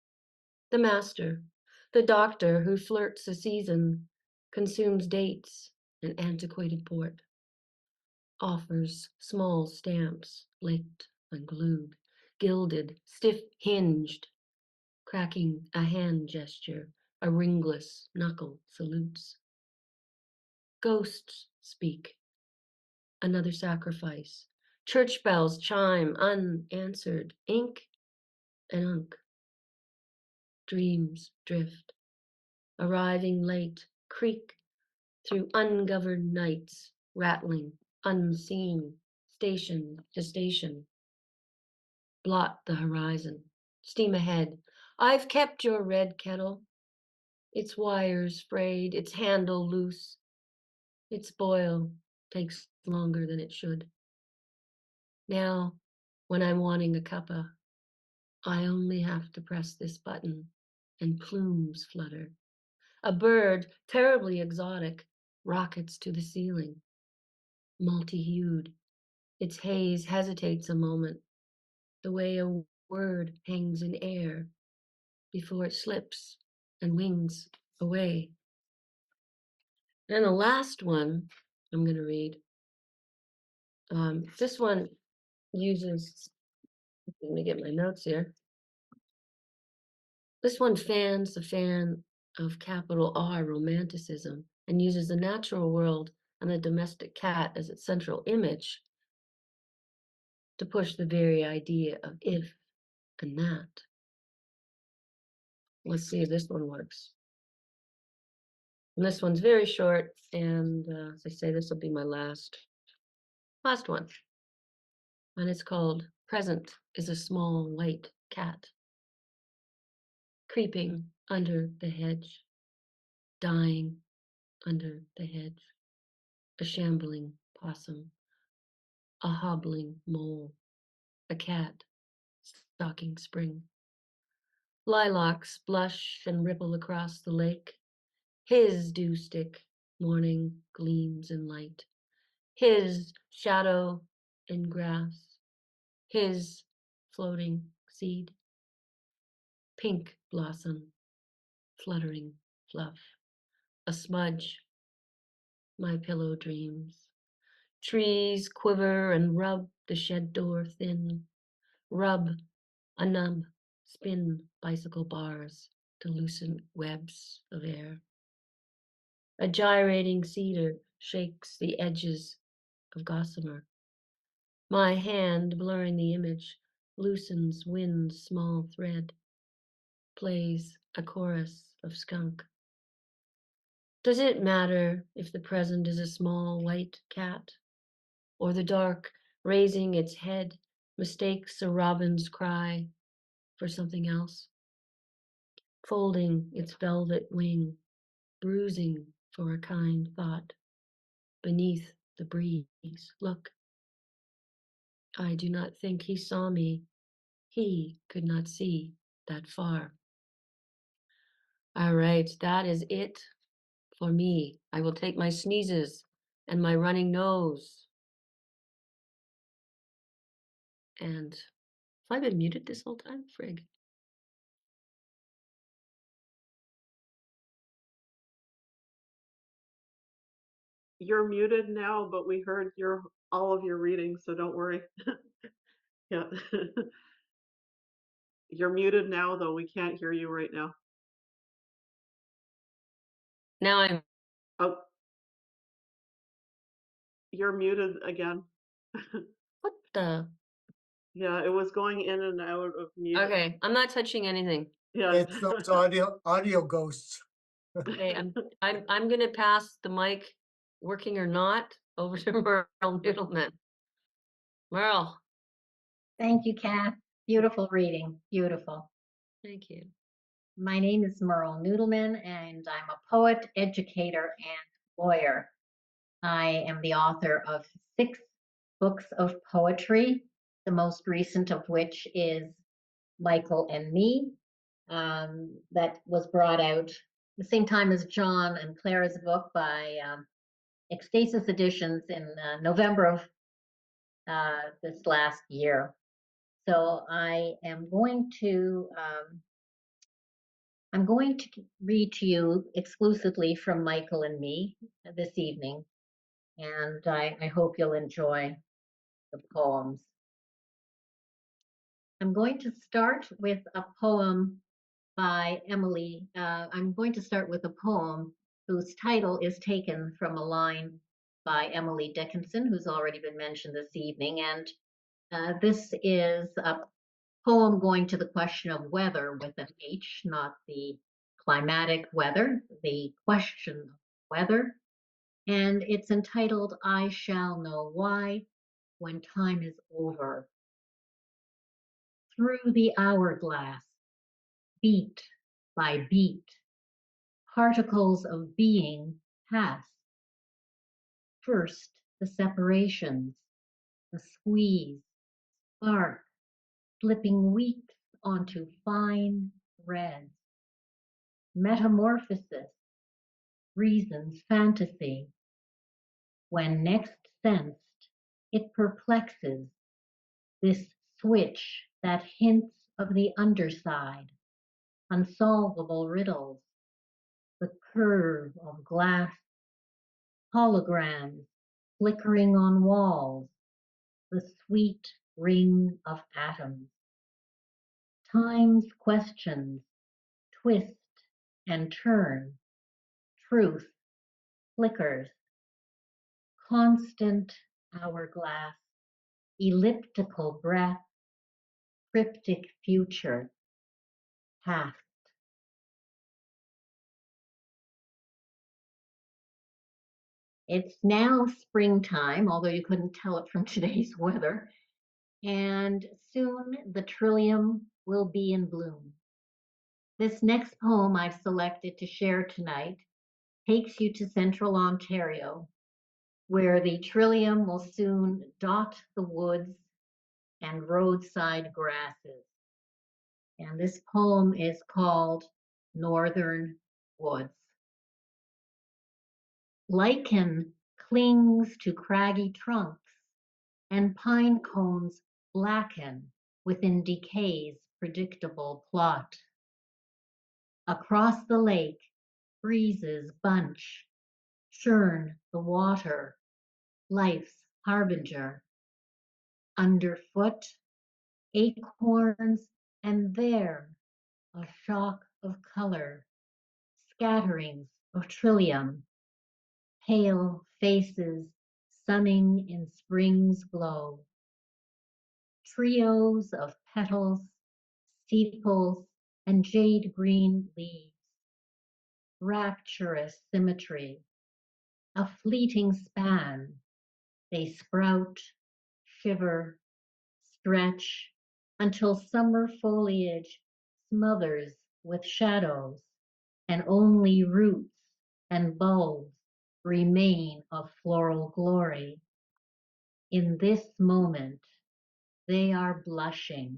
the master, the doctor who flirts a season, consumes dates and antiquated port, offers small stamps, licked and glued, gilded, stiff-hinged, cracking a hand gesture, a ringless knuckle salutes. Ghosts speak. Another sacrifice. Church bells chime unanswered, ink and unk. Dreams drift, arriving late, creak through ungoverned nights, rattling, unseen, station to station. Blot the horizon, steam ahead. I've kept your red kettle, its wires frayed, its handle loose. Its boil takes longer than it should. Now, when I'm wanting a cuppa, I only have to press this button and plumes flutter. A bird, terribly exotic, rockets to the ceiling. Multi-hued, its haze hesitates a moment, the way a word hangs in air before it slips and wings away. And the last one I'm going to read, this one uses, let me get my notes here. This one fans the fan of capital R romanticism and uses the natural world and the domestic cat as its central image to push the very idea of if and that. Let's see if this one works. And this one's very short, and as I say, this will be my last one. And it's called Present is a Small White Cat, creeping under the hedge, dying under the hedge, a shambling possum, a hobbling mole, a cat stalking spring. Lilacs blush and ripple across the lake. His dew stick, morning gleams in light. His shadow in grass. His floating seed. Pink blossom, fluttering fluff. A smudge, my pillow dreams. Trees quiver and rub the shed door thin. Rub a nub, spin bicycle bars to loosen webs of air. A gyrating cedar shakes the edges of gossamer. My hand, blurring the image, loosens wind's small thread, plays a chorus of skunk. Does it matter if the present is a small white cat, or the dark, raising its head, mistakes a robin's cry for something else, folding its velvet wing, bruising for a kind thought, beneath the breeze? Look, I do not think he saw me. He could not see that far. All right, that is it for me. I will take my sneezes and my running nose. And have I been muted this whole time? Frig. You're muted now, but we heard all of your reading, so don't worry. Yeah. You're muted now, though. We can't hear you right now. Now I'm. Oh, you're muted again. What the? Yeah, it was going in and out of mute. Okay, I'm not touching anything. Yeah. It's those audio ghosts. Okay, I'm gonna pass the mic, working or not, over to Merle Nudelman. Merle. Thank you, Kath. Beautiful reading. Beautiful. Thank you. My name is Merle Nudelman, and I'm a poet, educator, and lawyer. I am the author of 6 books of poetry, the most recent of which is Michael and Me, that was brought out the same time as John and Clara's book by Ecstasis Editions in November of this last year. So I am going to read to you exclusively from Michael and Me this evening, and I hope you'll enjoy the poems. I'm going to start with a poem by Emily. I'm going to start with a poem whose title is taken from a line by Emily Dickinson, who's already been mentioned this evening. And this is a poem going to the question of weather with an H, not the climatic weather, the question of weather. And it's entitled, I Shall Know Why When Time is Over. Through the hourglass, beat by beat, particles of being pass. First, the separations, the squeeze, spark, slipping weeks onto fine threads. Metamorphosis, reason's fantasy. When next sensed, it perplexes, this switch that hints of the underside, unsolvable riddles, the curve of glass, holograms flickering on walls, the sweet ring of atoms. Time's questions twist and turn. Truth flickers. Constant hourglass, elliptical breath, cryptic future, past. It's now springtime, although you couldn't tell it from today's weather, and soon the trillium will be in bloom. This next poem I've selected to share tonight takes you to central Ontario, where the trillium will soon dot the woods and roadside grasses. And this poem is called Northern Woods. Lichen clings to craggy trunks, and pine cones blacken within decay's predictable plot. Across the lake, breezes bunch, churn the water, life's harbinger. Underfoot, acorns, and there, a shock of color, scatterings of trillium, pale faces sunning in spring's glow. Trios of petals, sepals, and jade green leaves. Rapturous symmetry, a fleeting span. They sprout, shiver, stretch, until summer foliage smothers with shadows, and only roots and bulbs remain of floral glory. In this moment, they are blushing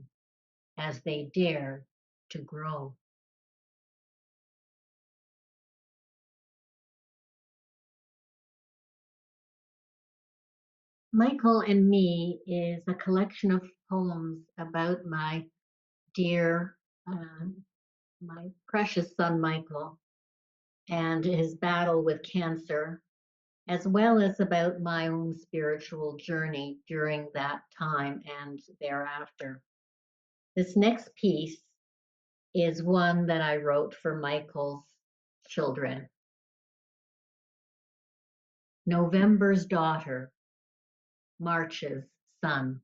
as they dare to grow. Michael and Me is a collection of poems about my dear, my precious son Michael, and his battle with cancer, as well as about my own spiritual journey during that time and thereafter. This next piece is one that I wrote for Michael's children. November's daughter, March's son.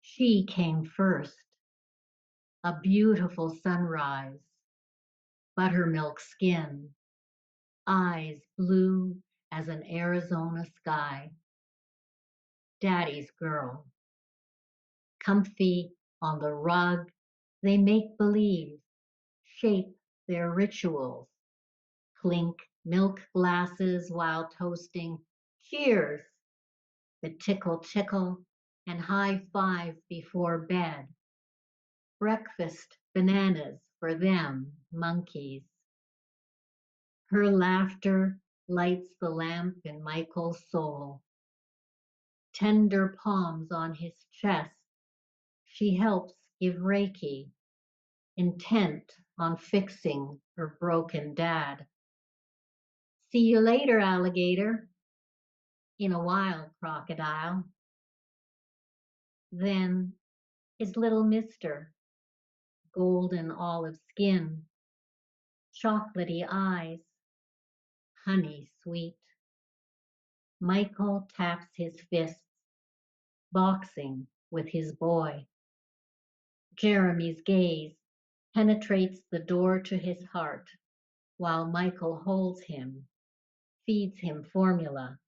She came first, a beautiful sunrise, buttermilk skin, eyes blue as an Arizona sky. Daddy's girl. Comfy on the rug, they make believe, shape their rituals, clink milk glasses while toasting, cheers, the tickle, and high five before bed. Breakfast bananas for them, monkeys. Her laughter lights the lamp in Michael's soul. Tender palms on his chest, she helps give Reiki, intent on fixing her broken dad. See you later, alligator. In a while, crocodile. Then his little mister, golden olive skin, chocolatey eyes, honey sweet. Michael taps his fists, boxing with his boy. Jeremy's gaze penetrates the door to his heart while Michael holds him, feeds him formula.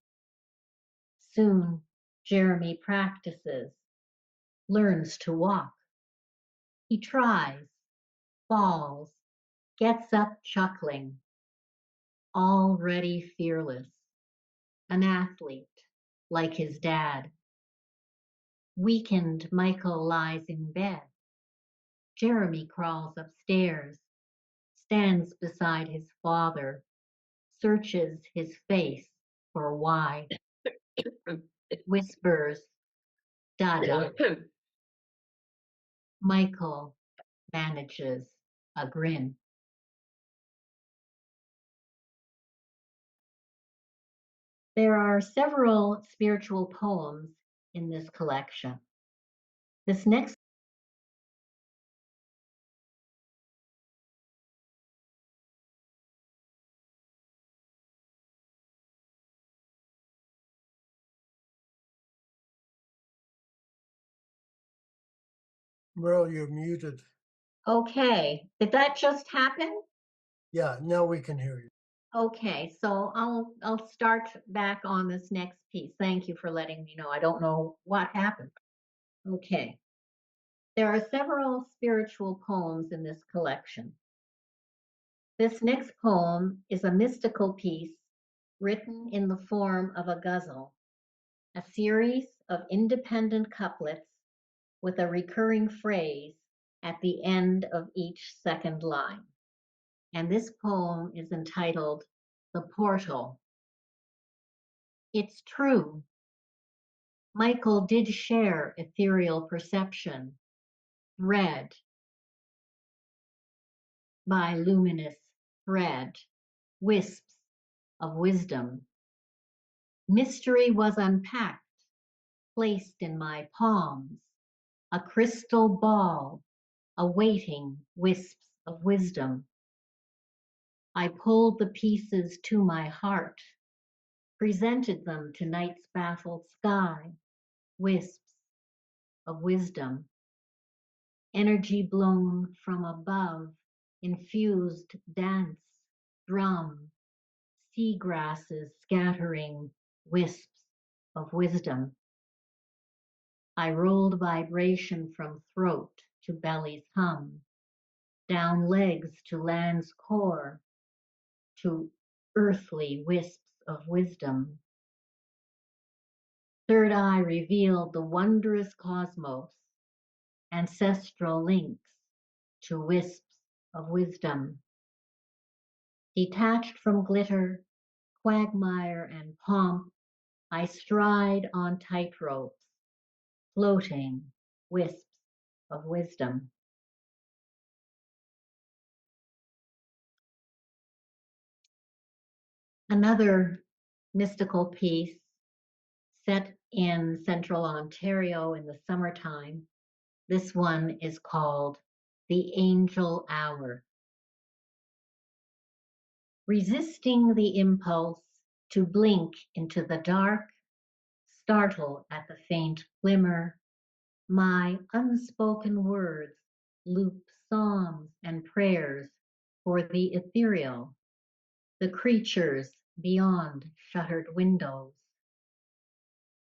Soon, Jeremy practices, learns to walk. He tries, falls, gets up chuckling, already fearless, an athlete like his dad. Weakened, Michael lies in bed. Jeremy crawls upstairs, stands beside his father, searches his face for why, whispers, Dada. Michael manages a grin. There are several spiritual poems in this collection. This next Merle, you're muted. Okay, did that just happen? Yeah, now we can hear you. Okay, so I'll start back on this next piece. Thank you for letting me know. I don't know what happened. Okay. There are several spiritual poems in this collection. This next poem is a mystical piece written in the form of a ghazal, a series of independent couplets with a recurring phrase at the end of each second line. And this poem is entitled The Portal. It's true. Michael did share ethereal perception, read by luminous thread, wisps of wisdom. Mystery was unpacked, placed in my palms, a crystal ball awaiting wisps of wisdom. I pulled the pieces to my heart, presented them to night's baffled sky, wisps of wisdom. Energy blown from above, infused dance, drum, sea grasses scattering wisps of wisdom. I rolled vibration from throat to belly's hum, down legs to land's core, to earthly wisps of wisdom. Third eye revealed the wondrous cosmos, ancestral links to wisps of wisdom. Detached from glitter, quagmire, and pomp, I stride on tightropes, floating wisps of wisdom. Another mystical piece set in central Ontario in the summertime. This one is called The Angel Hour. Resisting the impulse to blink into the dark, startle at the faint glimmer, my unspoken words loop psalms and prayers for the ethereal, the creatures beyond shuttered windows.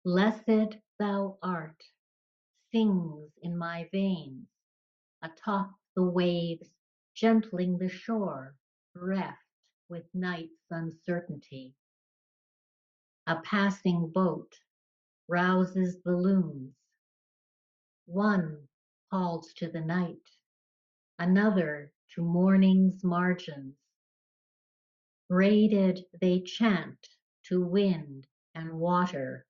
Blessed thou art, sings in my veins, atop the waves, gentling the shore, bereft with night's uncertainty. A passing boat rouses the loons. One calls to the night, another to morning's margins. Braided they chant to wind and water,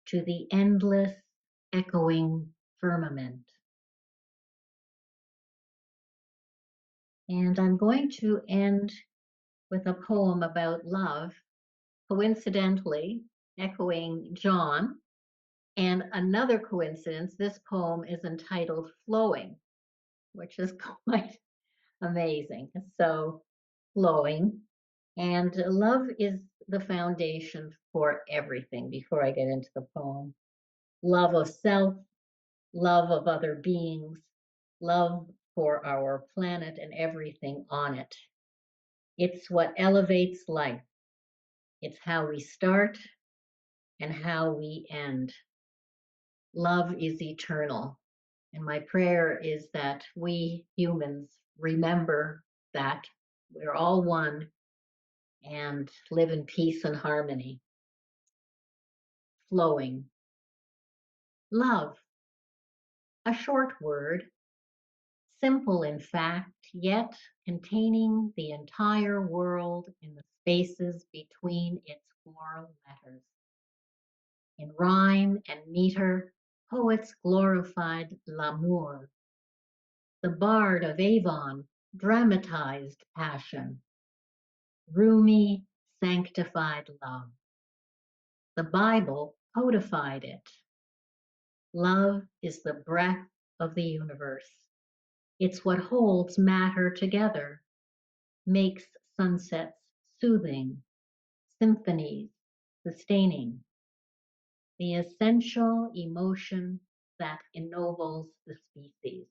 to the endless echoing firmament. And I'm going to end with a poem about love, coincidentally echoing John. And another coincidence, this poem is entitled Flowing, which is quite amazing. So, flowing. And love is the foundation for everything before I get into the poem. Love of self, love of other beings, love for our planet and everything on it. It's what elevates life. It's how we start and how we end. Love is eternal. And my prayer is that we humans remember that we're all one and live in peace and harmony. Flowing. Love. A short word, simple in fact, yet containing the entire world in the spaces between its four letters. In rhyme and meter, poets glorified l'amour. The bard of Avon dramatized passion. Rumi sanctified love. The Bible codified it. Love is the breath of the universe. It's what holds matter together, makes sunsets soothing, symphonies sustaining. The essential emotion that ennobles the species.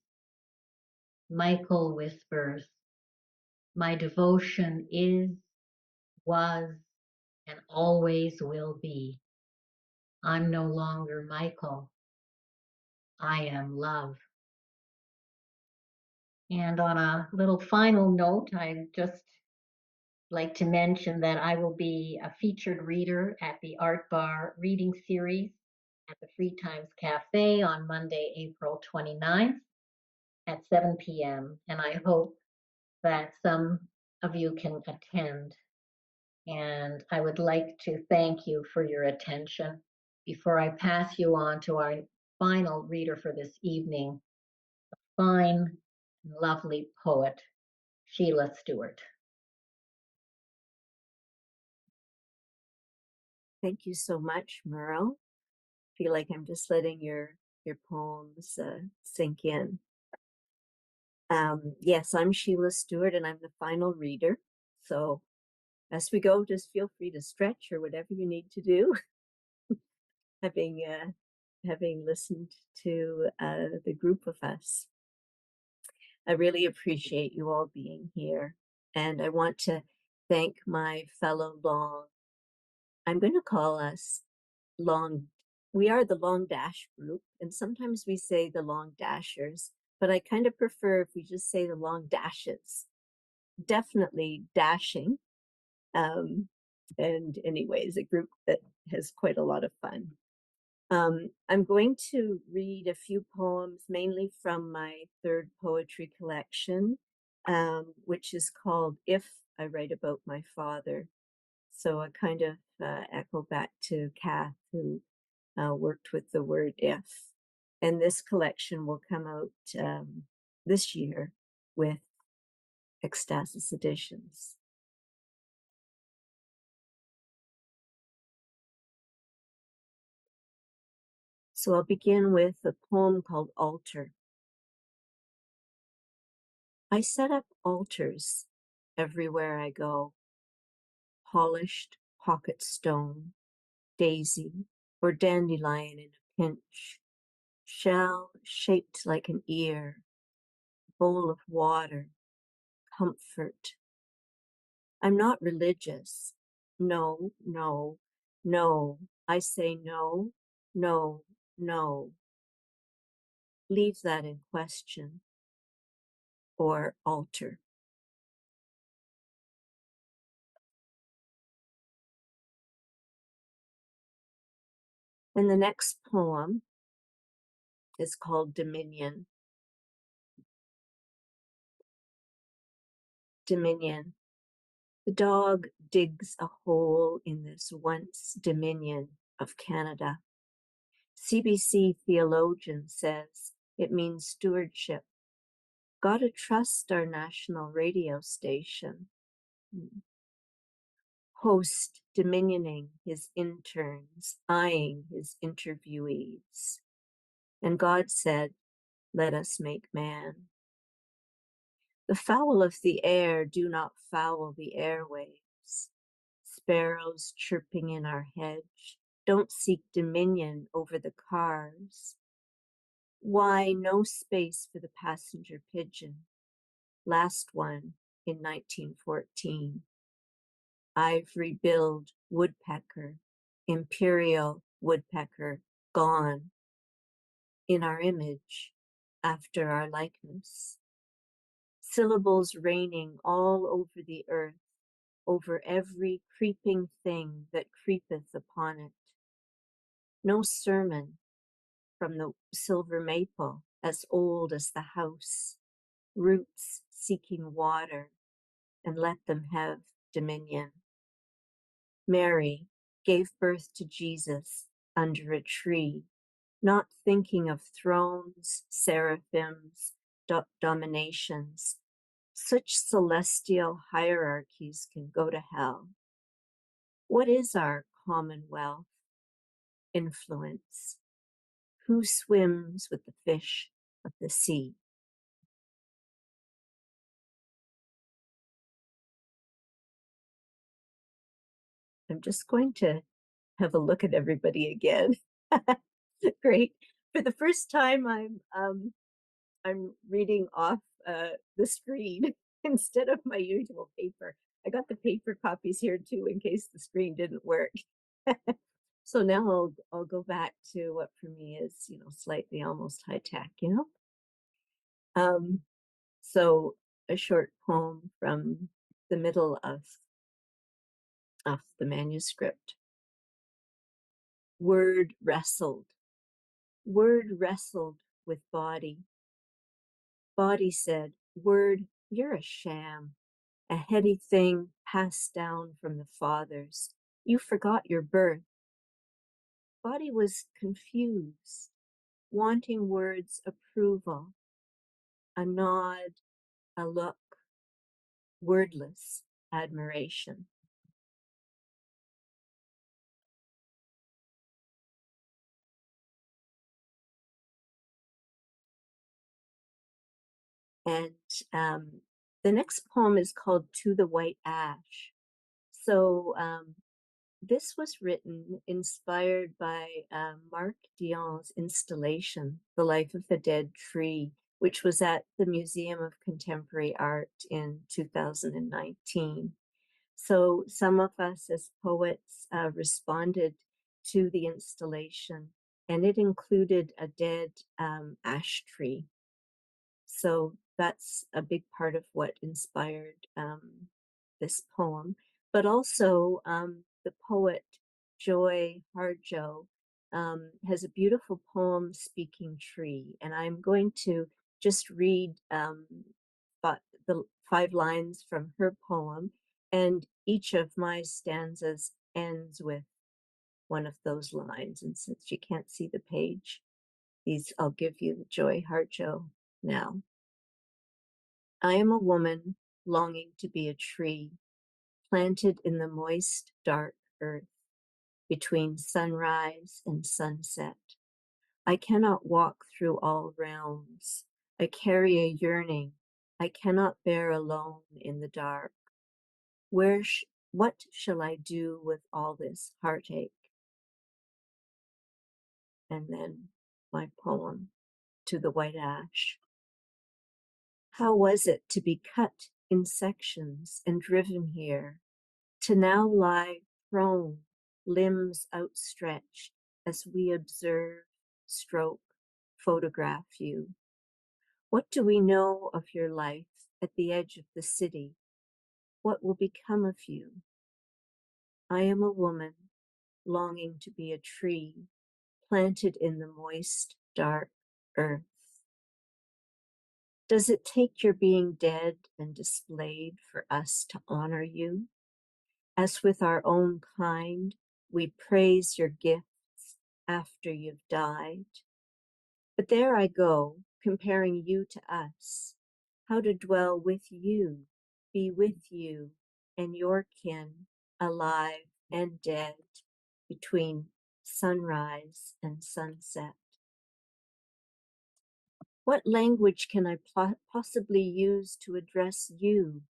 Michael whispers, my devotion is, was, and always will be. I'm no longer Michael. I am love. And on a little final note, I just like to mention that I will be a featured reader at the Art Bar reading series at the Free Times Cafe on Monday, April 29th at 7 p.m. And I hope that some of you can attend. And I would like to thank you for your attention. Before I pass you on to our final reader for this evening, a fine, lovely poet, Sheila Stewart. Thank you so much, Merle. I feel like I'm just letting your poems sink in. Yes, I'm Sheila Stewart, and I'm the final reader. So as we go, just feel free to stretch or whatever you need to do. having listened to the group of us, I really appreciate you all being here, and I want to thank my fellow I'm going to call us we are the Long Dash group, and sometimes we say the Long Dashers, but I kind of prefer if we just say the Long Dashes. Definitely dashing. And anyways, a group that has quite a lot of fun. I'm going to read a few poems, mainly from my third poetry collection, which is called If I Write About My Father. So I kind of echo back to Kath, who worked with the word if. And this collection will come out this year with Ecstasis Editions. So I'll begin with a poem called Altar. I set up altars everywhere I go, polished pocket stone, daisy, or dandelion in a pinch, shell shaped like an ear, bowl of water, comfort. I'm not religious. No, no, no. I say no, no, no. Leave that in question or alter. And the next poem is called Dominion. Dominion. The dog digs a hole in this once dominion of Canada. CBC theologian says it means stewardship. Gotta trust our national radio station. Host dominioning his interns, eyeing his interviewees. And God said, let us make man. The fowl of the air do not foul the airwaves. Sparrows chirping in our hedge don't seek dominion over the cars. Why no space for the passenger pigeon? Last one in 1914. Ivory-billed woodpecker, imperial woodpecker, gone. In our image, after our likeness. Syllables raining all over the earth, over every creeping thing that creepeth upon it. No sermon from the silver maple, as old as the house, roots seeking water, and let them have dominion. Mary gave birth to Jesus under a tree, not thinking of thrones, seraphims, dominations. Such celestial hierarchies can go to hell. What is our commonwealth? Influence. Who swims with the fish of the sea? I'm just going to have a look at everybody again. Great. For the first time, I'm reading off the screen instead of my usual paper. I got the paper copies here too in case the screen didn't work. So now I'll go back to what for me is, slightly almost high tech, So a short poem from the middle of the manuscript. Word wrestled with body. Body said, word, you're a sham, a heady thing passed down from the fathers. You forgot your birth. Body was confused, wanting words approval, a nod, a look, wordless admiration. And the next poem is called To the White Ash. So this was written inspired by Marc Dion's installation, The Life of a Dead Tree, which was at the Museum of Contemporary Art in 2019. So some of us as poets responded to the installation, and it included a dead ash tree. So that's a big part of what inspired this poem. But also the poet Joy Harjo has a beautiful poem, Speaking Tree. And I'm going to just read the 5 lines from her poem. And each of my stanzas ends with one of those lines. And since you can't see the page, I'll give you the Joy Harjo now. I am a woman longing to be a tree, planted in the moist, dark earth, between sunrise and sunset. I cannot walk through all realms. I carry a yearning I cannot bear alone in the dark. What shall I do with all this heartache? And then my poem, To the White Ash. How was it to be cut in sections and driven here, to now lie prone, limbs outstretched, as we observe, stroke, photograph you? What do we know of your life at the edge of the city? What will become of you? I am a woman longing to be a tree, planted in the moist, dark earth. Does it take your being dead and displayed for us to honor you? As with our own kind, we praise your gifts after you've died. But there I go, comparing you to us, how to dwell with you, be with you and your kin, alive and dead, between sunrise and sunset. What language can I possibly use to address you?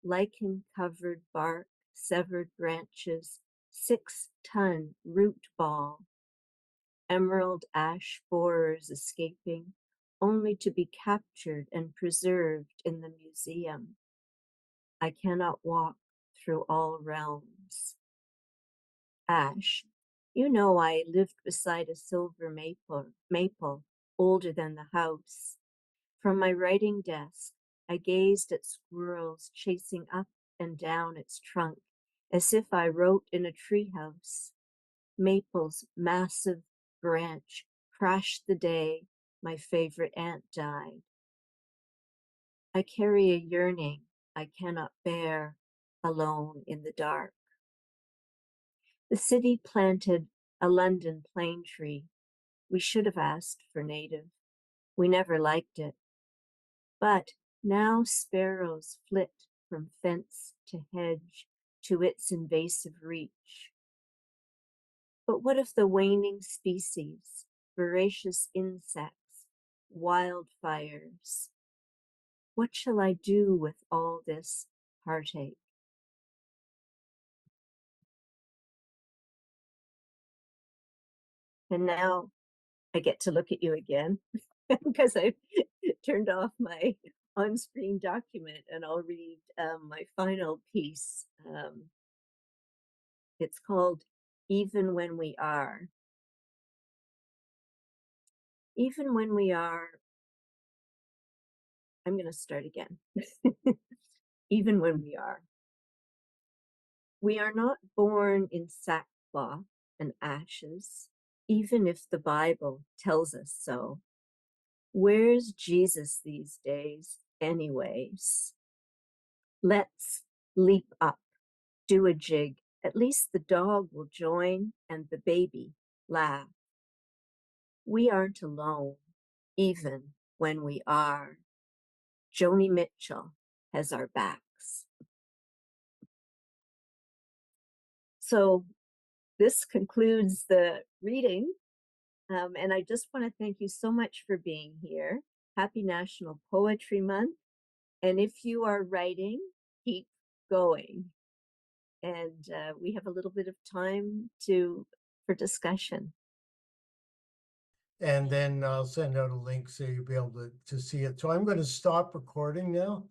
Lichen-covered bark, severed branches, 6-ton root ball, emerald ash borers escaping, only to be captured and preserved in the museum. I cannot walk through all realms. Ash, you know I lived beside a silver maple older than the house. From my writing desk, I gazed at squirrels chasing up and down its trunk, as if I wrote in a treehouse. Maple's massive branch crashed the day my favorite aunt died. I carry a yearning I cannot bear alone in the dark. The city planted a London plane tree. We should have asked for native. We never liked it. But now sparrows flit from fence to hedge to its invasive reach. But what of the waning species, voracious insects, wildfires? What shall I do with all this heartache? And now I get to look at you again because I turned off my on-screen document, and I'll read my final piece. It's called Even When We Are. Even when we are, I'm going to start again. Even when we are not born in sackcloth and ashes, even if the Bible tells us so. Where's Jesus these days, anyways? Let's leap up, do a jig. At least the dog will join and the baby laugh. We aren't alone, even when we are. Joni Mitchell has our backs. So this concludes the reading. And I just want to thank you so much for being here. Happy National Poetry Month. And if you are writing, keep going. And we have a little bit of time for discussion. And then I'll send out a link so you'll be able to see it. So I'm going to stop recording now.